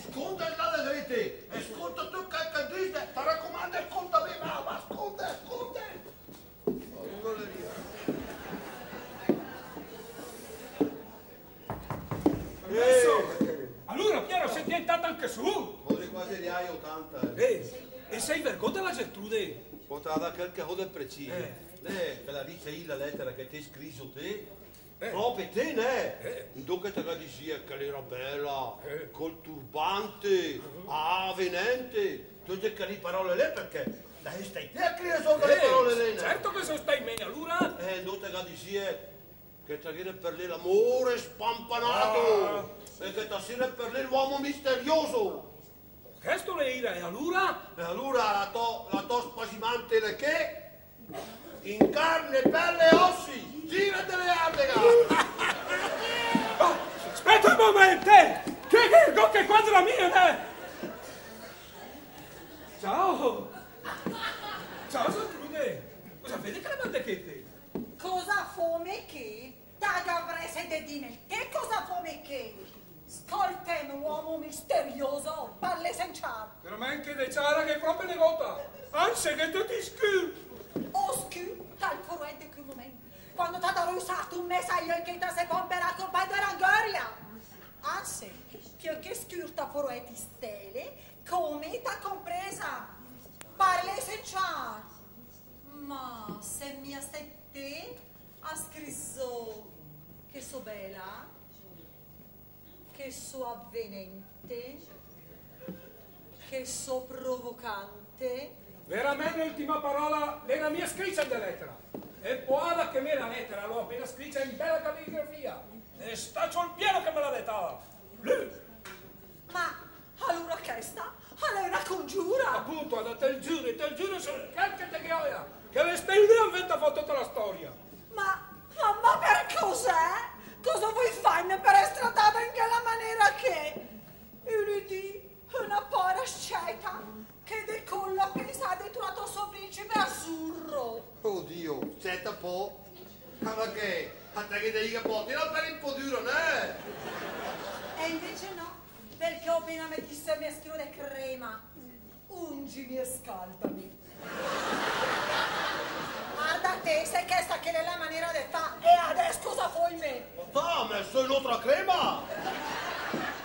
[SPEAKER 1] sconta la rete e sconta tu che dice, ti raccomando, sconta me, ma sconta. Valeria.
[SPEAKER 7] Allora Piero sei diventato anche su.
[SPEAKER 1] Ora quasi ne hai 80.
[SPEAKER 7] E sei vergogna della Gertrude.
[SPEAKER 1] Potrà da qualche cosa preciso. Lei te la dice la lettera che ti hai scritto te. Proprio te, ne? Dunque te la dice che era bella, col turbante, avvenente, tutte quelle parole lì perché lei stai te a scrivere solo quelle parole lì.
[SPEAKER 7] Certo che sono stai meglio, allora.
[SPEAKER 1] Dunque te la dice che ti viene per lei l'amore spampanato e che ti viene per lei l'uomo misterioso.
[SPEAKER 7] Questo le ira, e allora?
[SPEAKER 1] E allora la to spasimante le che? In carne, pelle e ossi! Gira delle ardega!
[SPEAKER 7] Aspetta un momento! Che quando la mia, ne? Ciao! Ciao, Gertrude! Cosa vedi che la manda che te?
[SPEAKER 4] Cosa fome che? Da dovreste de di me. Che cosa fome che? Ascoltami, uomo misterioso, parli senza.
[SPEAKER 7] Veramente de ciara che proprio ne vota! Anzi, che tu ti scu!
[SPEAKER 4] Oscu, tal poruente che un momento. Quando t'ha usato un messaggio che ti sei comperato per l'angoria. Anzi, perché scurta porueti stelle, come t'ha compresa? Parli senza. Ma se mi aspetti, ha scritto che so bella, che so avvenente, che so provocante.
[SPEAKER 7] Veramente l'ultima parola della mia scritta della lettera. E poi che me la lettera l'ho appena scritta in bella calligrafia. E sta sul pieno che me l'ha detta.
[SPEAKER 4] Ma allora che sta? Allora è una congiura.
[SPEAKER 7] Appunto, te il giuro sul calche te gioia. Che le stai idea inventa fa tutta la storia.
[SPEAKER 4] Ma per cos'è? Cosa vuoi fare per essere trattata in quella maniera che? Una povera sceta che decolla pensate di tuo suo principe azzurro.
[SPEAKER 1] Oddio, senta un po'. Ma perché? A te che devi che porti, non per un po' duro, ne?
[SPEAKER 4] E invece no, perché ho appena messo il mio di crema. Ungimi e scaldami. Guarda te, sei questa che è la maniera di fare. E adesso cosa vuoi me?
[SPEAKER 1] Ma ha messo in un'altra crema?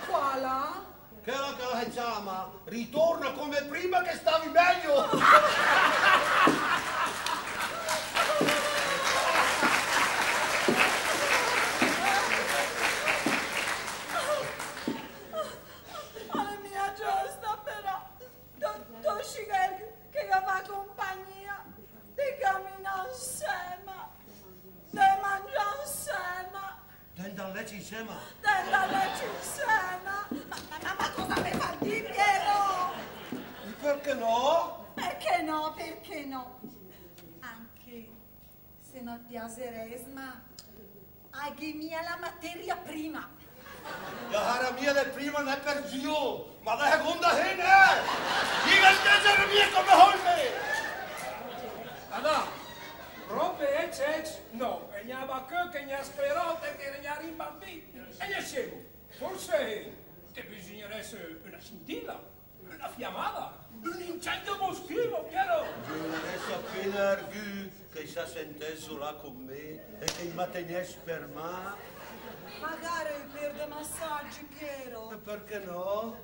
[SPEAKER 4] Quala?
[SPEAKER 1] Che la chiama? Ritorna come prima che stavi meglio!
[SPEAKER 4] Alla mia giusta però, tu scegli che io va compagnia, di camminare insieme, di mangiare insieme,
[SPEAKER 1] Andare a letto insieme?
[SPEAKER 4] di andare a letto insieme. Ma cosa mi fa di Piero?
[SPEAKER 1] Perché no?
[SPEAKER 4] Perché no? Anche se non ti aseresma, aghi mia la materia prima.
[SPEAKER 1] La mia del prima non è per Dio, ma la seconda è ne! Dica il piacere mio come holme!
[SPEAKER 7] Allora, robe no, e ne ha che ne ha sclerote, che ne ha rimbambiti, e ne scemo. Forse che bisognerebbe una scintilla, una fiammata, un incendio boschivo, Piero.
[SPEAKER 1] Bisognerebbe appena argu che si sentesse là con me e che mi tenesse per me.
[SPEAKER 4] Magari per dei massaggi, Piero.
[SPEAKER 1] E perché no?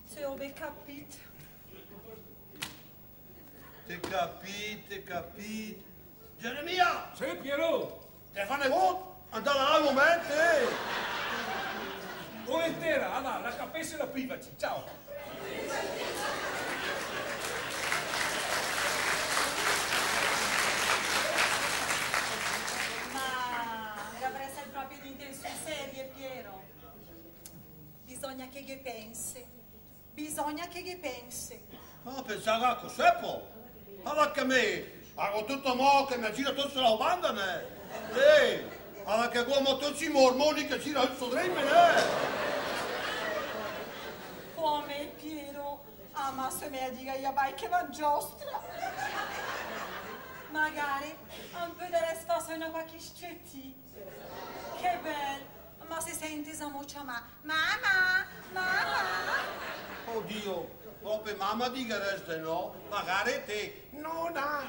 [SPEAKER 4] Se ho ben capito.
[SPEAKER 1] Te capite. Geremia!
[SPEAKER 7] Sì, Piero.
[SPEAKER 1] Te fanno voto? Andare là al momento,
[SPEAKER 7] Volentiera, allora, la capesse e la privaci. Ciao.
[SPEAKER 4] Ma dovrei essere proprio di intenzioni serie, Piero. Bisogna che pensi. Bisogna che pensi.
[SPEAKER 1] Ah, pensava a cos'è poi? Ma che me, ho tutto mo che mi gira tutta la banda, ne? Allora che come tutti i mormoni che gira il suo dream, ne?
[SPEAKER 4] Come, Piero? Ah, ma se me dica io vai che va giostra. Magari un po' di respasso in qualche scetti. Che bello. Ma si sente esa voce, mamma.
[SPEAKER 1] Oddio, proprio mamma dica resta no, magari te, nonna.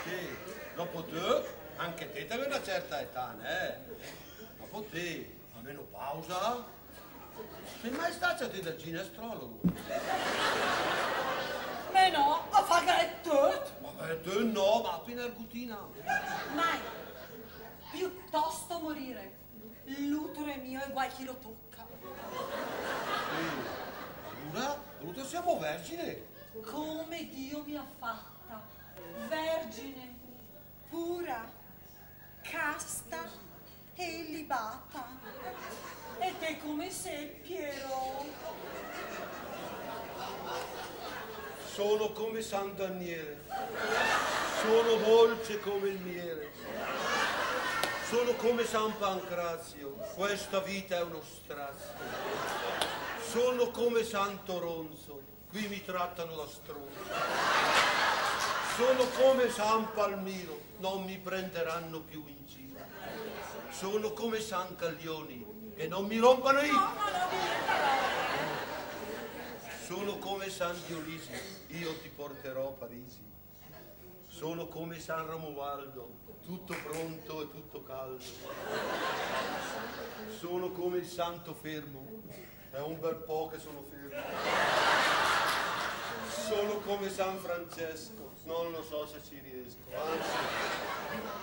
[SPEAKER 1] Sì, dopo te, anche te avevi una certa età, ne? Dopo te, almeno pausa. Sei mai stata te del ginestrologo?
[SPEAKER 4] Ma no, a fare tutto.
[SPEAKER 1] Ma te no, ma appena arcutina.
[SPEAKER 4] Mai. Piuttosto morire. L'utero è mio e guai chi lo tocca.
[SPEAKER 1] Allora siamo vergine.
[SPEAKER 4] Come Dio mi ha fatta. Vergine, pura, casta e illibata. E te come sei, Piero?
[SPEAKER 1] Sono come San Daniele. Sono dolce come il miele. Sono come San Pancrazio, questa vita è uno strazio. Sono come Santo Ronzo, qui mi trattano da stronzo. Sono come San Palmiro, non mi prenderanno più in giro. Sono come San Caglioni, che non mi rompano i... Sono come San Dionisi, io ti porterò a Parigi. Sono come San Romualdo, tutto pronto e tutto caldo. Sono come il santo fermo, è un bel po' che sono fermo. Sono come San Francesco, non lo so se ci riesco, anzi,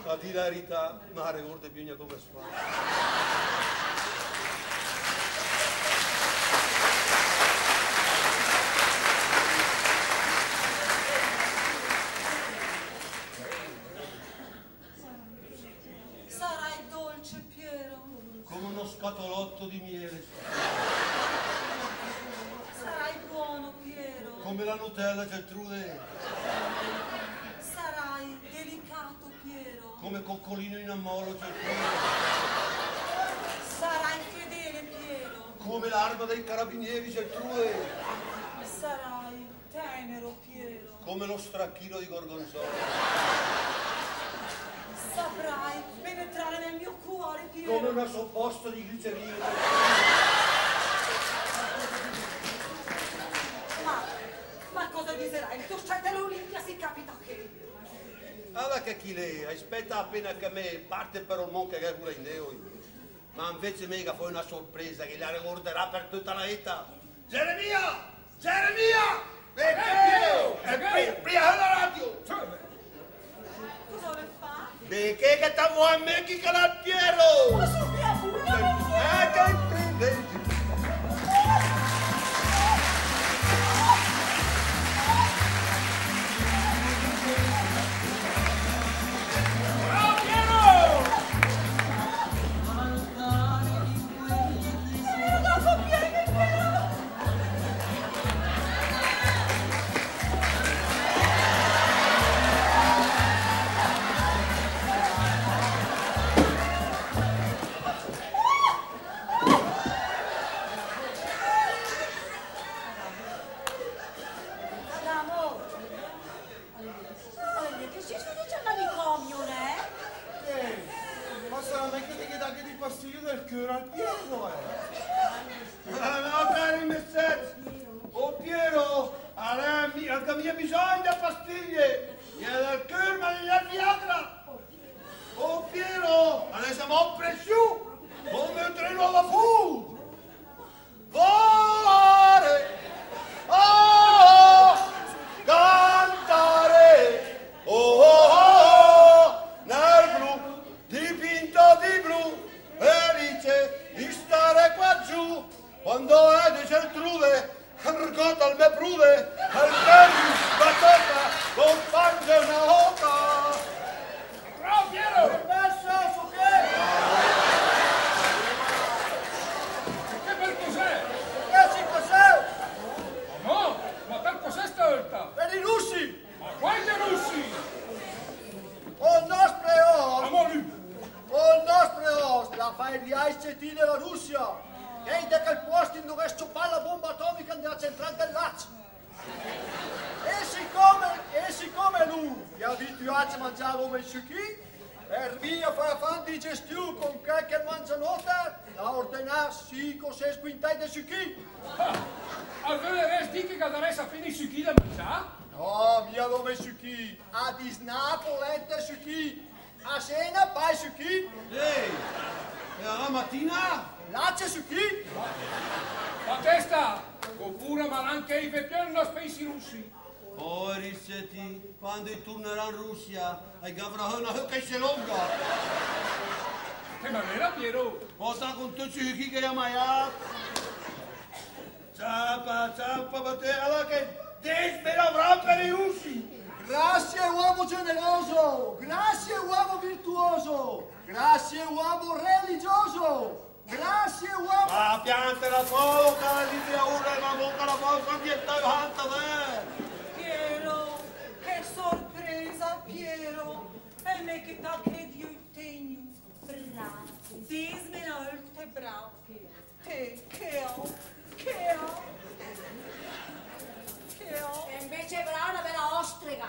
[SPEAKER 1] a dire la verità, ma ricordo bisogna come si fa. Scatolotto di miele.
[SPEAKER 4] Sarai buono, Piero.
[SPEAKER 1] Come la Nutella, Gertrude.
[SPEAKER 4] Sarai delicato, Piero.
[SPEAKER 1] Come coccolino in ammolo, Gertrude.
[SPEAKER 4] Sarai fedele, Piero.
[SPEAKER 1] Come l'arma dei carabinieri, Gertrude.
[SPEAKER 4] Sarai tenero, Piero.
[SPEAKER 1] Come lo stracchino di Gorgonzola.
[SPEAKER 4] Saprai penetrare nel mio cuore, Piero.
[SPEAKER 1] Come una sopposta di glicerina.
[SPEAKER 4] Ma cosa diserai? Tu stai dell'Olimpia, si capita che...
[SPEAKER 1] Allora che chi lei, aspetta appena che me parte per un monte che è pure in Deo. Ma invece mega poi una sorpresa che la ricorderà per tutta la vita. Geremia! Perché? Prima la radio!
[SPEAKER 4] Cosa vuoi fare?
[SPEAKER 1] Perché che ti vuoi a me chi carattiero?
[SPEAKER 4] Ma su mia pure, non vuoi!
[SPEAKER 6] Piero,
[SPEAKER 1] No, cari messaggi. Oh Piero, anche mia bisogno di pastiglie. E del cuore, ma di Viagra. Oh Piero, adesso siamo presso. Come un treno alla fu. Volare. Oh, cantare. Oh, oh, oh, nel blu, dipinto di blu. Felice di stare qua giù. Quando è di Gertrude, ricorda il me prude, al bello battuta, con fange una oca.
[SPEAKER 7] Bravo Piero!
[SPEAKER 6] Permesso, su che?
[SPEAKER 7] Che bel cos'è?
[SPEAKER 6] Che ci cos'è?
[SPEAKER 7] No, ma per cos'è stolta?
[SPEAKER 6] Per i russi!
[SPEAKER 7] Ma quanti russi?
[SPEAKER 6] O nostre os!
[SPEAKER 7] Amore!
[SPEAKER 6] O nostre os! La fai di ICT della Russia! Che che il posto in dove sciopare la bomba atomica nella centrale del Lazio! E siccome lui è abituato a mangiare come succhi, per via fare fan digestione con qualche mangianota, da ordinare 5 o 6 quintali di succhi!
[SPEAKER 7] Allora res di che adesso appena i succhi da mangiare?
[SPEAKER 6] No, via come succhi! A disnapolette succhi! A cena pai succhi!
[SPEAKER 1] Ehi, e alla mattina?
[SPEAKER 6] Lace succhi!
[SPEAKER 7] La testa! Oppure ma anche i pepiano spesi russi!
[SPEAKER 1] Oh, Rissetti, quando tornerà in Russia, hai avrà una che se longa.
[SPEAKER 7] Che maniera Piero!
[SPEAKER 1] Posta con tutti i che hai mai fatto. Ciapa, per te, allora che despera avrà per i russi.
[SPEAKER 6] Grazie uomo generoso! Grazie uomo virtuoso! Grazie uomo religioso! Grazie uomo...
[SPEAKER 1] Ma pianta la foca, lì di ora la bocca la foca, dietta avanti te.
[SPEAKER 4] Piero, che sorpresa, Piero! E me che da che Dio tenho. Bravo. Dismenalte bravo. Che ho?
[SPEAKER 2] E invece brava una bella ostrega.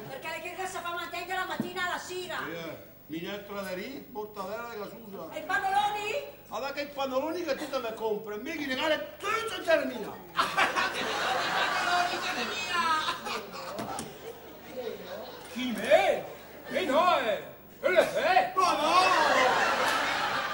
[SPEAKER 2] Perché le che si fa mantenere la mattina alla sera.
[SPEAKER 1] Minestra da lì, mortadella e gasusa.
[SPEAKER 2] E i pannoloni?
[SPEAKER 1] Allora che i pannoloni che tu te me compri, mi regale tutto in Germania.
[SPEAKER 7] Chi me? E no, e le fe?
[SPEAKER 1] Ma no!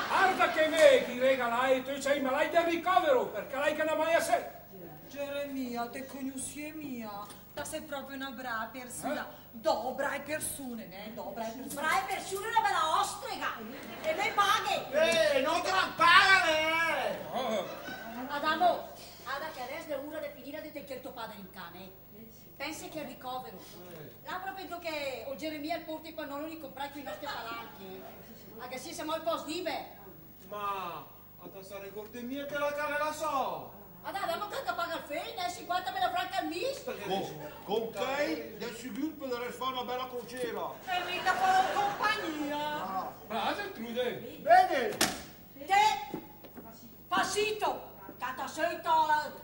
[SPEAKER 7] Guarda che me chi regalai, tu sei malai del ricovero, perché lei che non mai a sé.
[SPEAKER 4] Geremia, te conosci mia. Da sei proprio una brava persona. Dobra persone, ne? Dobra persone.
[SPEAKER 2] Brave persone una bella ostrega. E me paghe.
[SPEAKER 6] non te la pagane!
[SPEAKER 7] Oh,
[SPEAKER 2] Adamo, Ada che adesso è ora di finire di te che il tuo padre in cane. Pensi che è il ricovero. Là proprio che o Geremia porta i pannoloni comprati con i nostri palanchi. Anche se siamo al posto libero.
[SPEAKER 5] Ma adesso ricordi mia che la cane la so.
[SPEAKER 2] Adamo che paga il fine, 50.000 franchi al mese.
[SPEAKER 1] Con te, del sicuro potrei fare una bella crociera.
[SPEAKER 4] E mica fa compagnia.
[SPEAKER 7] brava Gertrude.
[SPEAKER 6] Bene!
[SPEAKER 2] Te, passito. Cata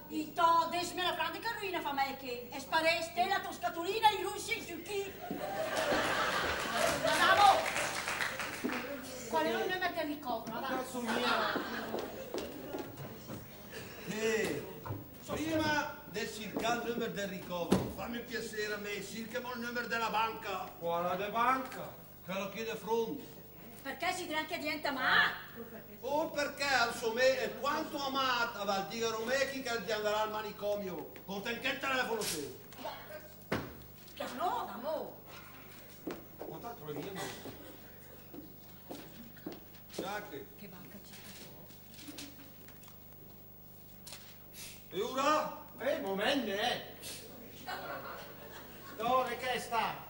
[SPEAKER 2] i to 10.000 franchi che ruina fa me che e spareste la tua scatolina in russi e su chi. Adamo, quale non ne mette il ricovero? Adamo.
[SPEAKER 5] Cazzo mia.
[SPEAKER 1] Prima del circa il numero del ricovero, fammi piacere a me, circa il numero della banca.
[SPEAKER 5] Quale de banca?
[SPEAKER 1] Che lo chiede fronte.
[SPEAKER 2] Perché si deve anche diventa ma?
[SPEAKER 1] O perché al suo me è quanto amata va a dire a Romechi che ti andrà al manicomio. Con te che telefono sei?
[SPEAKER 2] No, Adamo.
[SPEAKER 5] Quanto trovi mia?
[SPEAKER 1] Giacche.
[SPEAKER 2] Che banca c'è?
[SPEAKER 1] E ora?
[SPEAKER 6] Momento, Dove che sta?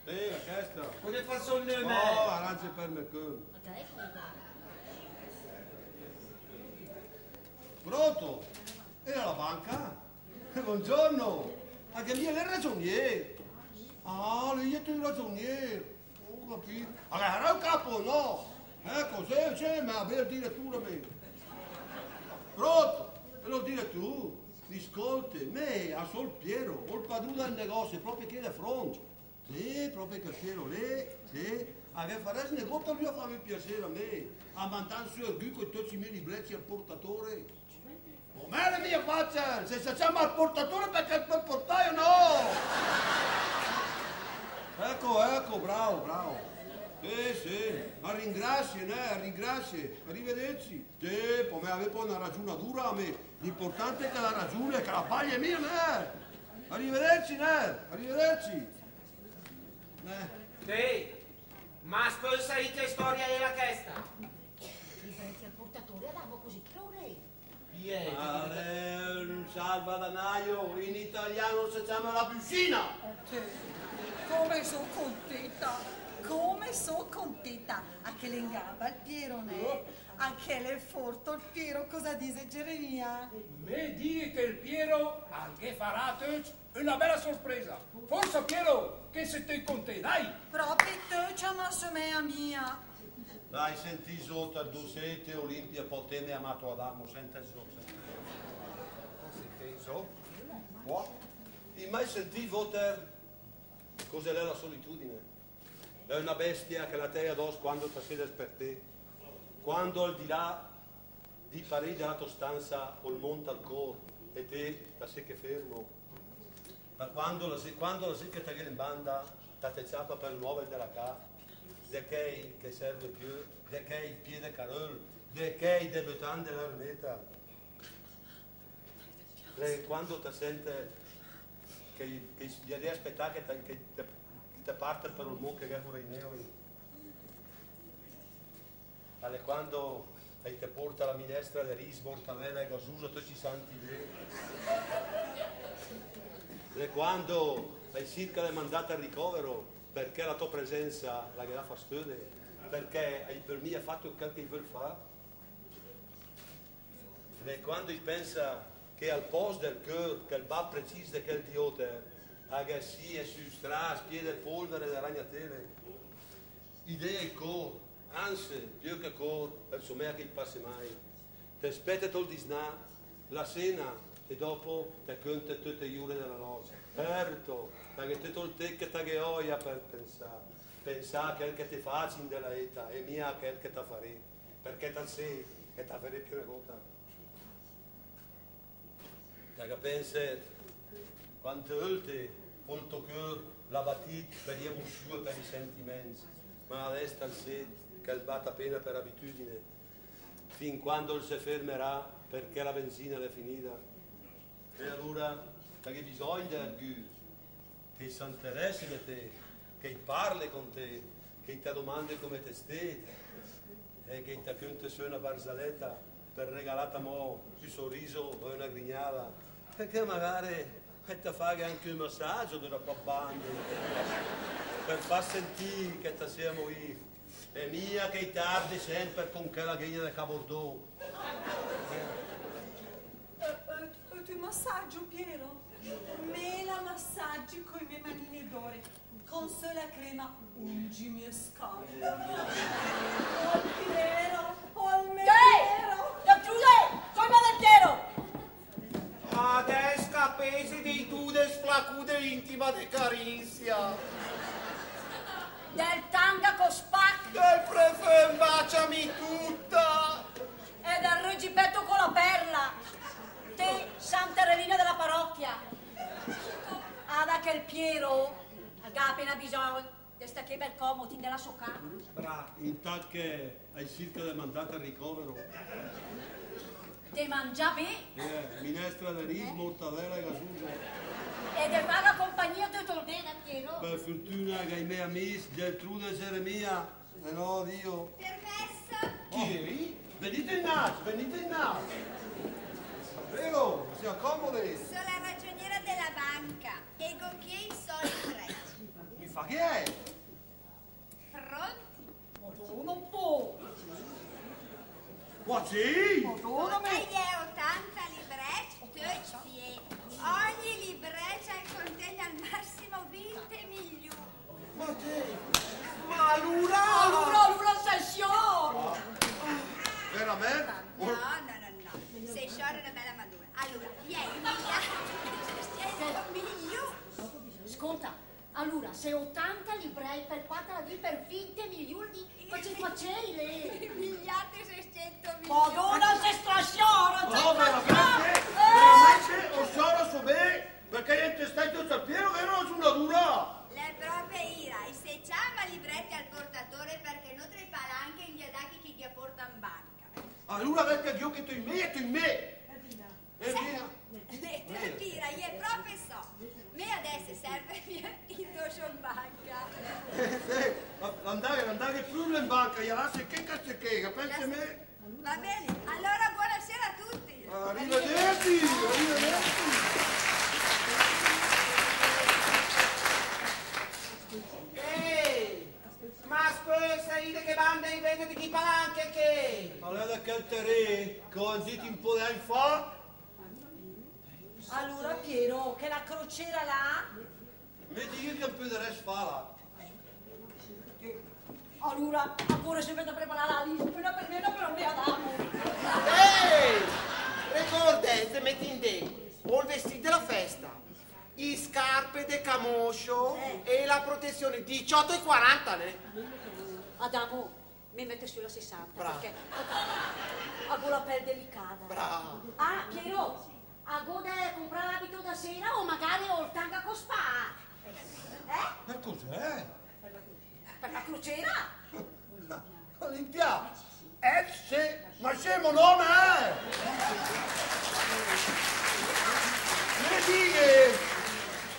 [SPEAKER 1] La testa.
[SPEAKER 5] Come faccio il nome?
[SPEAKER 1] Oh, arance per me con.
[SPEAKER 2] Al telefono.
[SPEAKER 1] Pronto? Era la banca? Buongiorno. Anche lì è il ragioniere. Ah, lei è il ragioniere. Ho capito. Allora, era un capo, no? Ecco, c'è, ma per dire tu da me. Pronto? E lo dire tu. Ascolti, me, a sol Piero, ho il padrone del negozio, proprio che è fronte. Sì, proprio che Piero lì, sì. A che faresti ne conta lui a farmi piacere a me, a mandare su il con tutti i miei libretti al portatore. Com'è la mia faccia? Se si chiama al portatore perché per portaio no! Ecco, bravo. Sì, ma ringrazi, arrivederci. Sì, poi mi aveva poi una ragione dura a me. L'importante è che la ragione, che la paglia è mia, né? Arrivederci.
[SPEAKER 5] Sì, ma sai che storia è la questa?
[SPEAKER 2] Libretti al portatore andavo così che lo lei.
[SPEAKER 1] Un salvadanaio, in italiano si chiama la piscina.
[SPEAKER 4] Come sono contenta. A che le ingabba il Piero, ne? A che le forto il Piero, cosa dice Geremia?
[SPEAKER 7] Me dice che il Piero anche farà una bella sorpresa. Forza Piero, che se te con te, dai!
[SPEAKER 4] Proprio te ci ha messo me a mia.
[SPEAKER 1] Dai, senti sotto al dosete, Olimpia, poteme amato Adamo, senti sotto. Hai mai sentito, Walter, cos'è la solitudine? È una bestia che la te addosso quando ti siede per te, quando al di là di parigi della tua stanza o il monte al cor e te da sé che fermo, ma quando la sé che ti viene in banda, ti ciappa per il nuovo della ca, de che serve più, de che il piede carol, de che i debuttanti dell'armeta, quando ti sente che gli devi aspettare che ti parte per il mondo che è pure in noi. Alle quando ti porta la minestra di riso, mortadella e gasuso, tu ci senti bene. Le quando hai circa le mandate al ricovero perché la tua presenza la dà fastidio, perché hai per me fatto quel che vuoi fare. Le quando pensa che al posto del cuore, che il va preciso che il diote, agassi e su stras, piede polvere da ragnatele, idee e cor, anzi, più che cor, per somea che passi mai. Ti aspetta il disnà, la cena, e dopo ti conta tutte le ore della notte. Certo, perché tutto il te che ti gioia per pensare a quel che ti faccio in della età, e mia a quel che ti farei, perché ti sei che ti farei più una volta. Perché pensi, quante volte molto cuore la battita per gli emozioni, per i sentimenti, ma adesso al sé che il batta appena per abitudine, fin quando si fermerà perché la benzina è finita. E allora, perché bisogna che si interessi di te, che parli con te, che ti domandi come te stai, e che ti conta su una barzelletta per regalare a mo più sorriso o una grignata, perché magari ti fai anche un massaggio della tua banda per far sentire che ti siamo io e mia che tardi sempre con quella grigna del Cabordò.
[SPEAKER 4] Tu massaggio, Piero? Me la massaggi con le mie manine d'ore, con sola crema ungimi e scambi. Oh Piero, oh mio Piero!
[SPEAKER 2] La chiude! Come del Piero!
[SPEAKER 5] Adesso capesi di tu del splacude intima de Carinzia.
[SPEAKER 2] Del tanga con spac!
[SPEAKER 5] Del prefem baciami tutta!
[SPEAKER 2] E del regipetto con la perla! Te, Santa Relina della parrocchia! Ada che il Piero ha appena bisogno di sta che bel comodi della socca.
[SPEAKER 1] Bravo, intanto che hai circa le mandate al ricovero.
[SPEAKER 2] Te mangia bene
[SPEAKER 1] Minestra di riso, mortadella e gasusa.
[SPEAKER 2] e te paga compagnia tutto il bene, Piero.
[SPEAKER 1] Per fortuna che i miei amici Gertrude e Geremia, e no Dio.
[SPEAKER 8] Permesso?
[SPEAKER 1] Chi? Venite in naso. Prego, si accomodi.
[SPEAKER 8] Sono la ragioniera della banca e con chi sono i prezzi.
[SPEAKER 1] Mi fa chi è?
[SPEAKER 8] Pronti?
[SPEAKER 4] Non può!
[SPEAKER 1] Qua sì?
[SPEAKER 8] Io 80 libretti, ogni libretto contiene al massimo 20 milioni.
[SPEAKER 5] Ma te? Ma allora?
[SPEAKER 2] Allora sessione!
[SPEAKER 1] Veramente?
[SPEAKER 8] No. Sei sciore una bella madura. Allora, ieri milioni.
[SPEAKER 2] Ascolta, Allora, se 80 librei per 4 di per 20 milioni facei le...
[SPEAKER 8] Miliardi e 600 milioni.
[SPEAKER 2] Madonna, se strasciora!
[SPEAKER 1] No, veramente, ho solo su me, perché niente stai tutto al pieno che non sono dura.
[SPEAKER 8] Le proprie ira, e se c'ha libretti al portatore perché non tre palanche in diadachi che gli porta in banca.
[SPEAKER 1] Allora perché io che tu in me e tu in me. E via.
[SPEAKER 8] Le pira, io proprio so. Me adesso serve il dojo in banca.
[SPEAKER 1] Andare più in banca, gli lasci che cazzo che, pensi a me?
[SPEAKER 8] Va bene, allora buonasera a tutti.
[SPEAKER 1] Arrivederci, arrivederci.
[SPEAKER 5] Ehi, ma spesa ide che banda in vento di chi palanche che?
[SPEAKER 1] Ma lei da che te che ho detto un po' di anni fa?
[SPEAKER 4] Allora Piero, che la crociera là?
[SPEAKER 1] Mi dici che un po' di resto fa là.
[SPEAKER 2] Allora, ancora si vede preparare la lista, per me non mi adamo.
[SPEAKER 5] Ehi, ricordate, metti in te, ho il vestito della festa, i scarpe de camoscio e la protezione 18,40, ne?
[SPEAKER 2] Adamo, mi mette sulla 60,
[SPEAKER 5] Bravo.
[SPEAKER 2] perché ho la pelle delicata.
[SPEAKER 5] Bravo.
[SPEAKER 2] Ah, Piero, a gode comprare l'abito da sera o magari ho il tanga con spa?
[SPEAKER 1] Ma cos'è?
[SPEAKER 2] Per la crociera?
[SPEAKER 1] Olimpia, sì, ma scemo nome,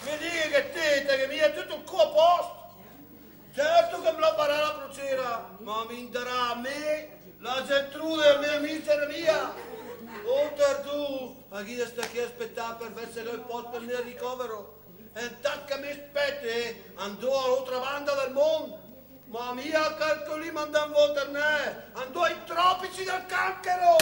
[SPEAKER 1] Mi dica che teta, che mi è tutto il culo a posto. Certo che me la farà la crociera, ma mi darà a me, la Gertrude, la mia amica mia. Oltre tu, a chi sta qui a aspettare per essere il posto per il ricovero. E tanto che mi aspetti, andò all'altra banda del mondo. Ma mia calcoli mandam volta ne, andò ai tropici del cancro!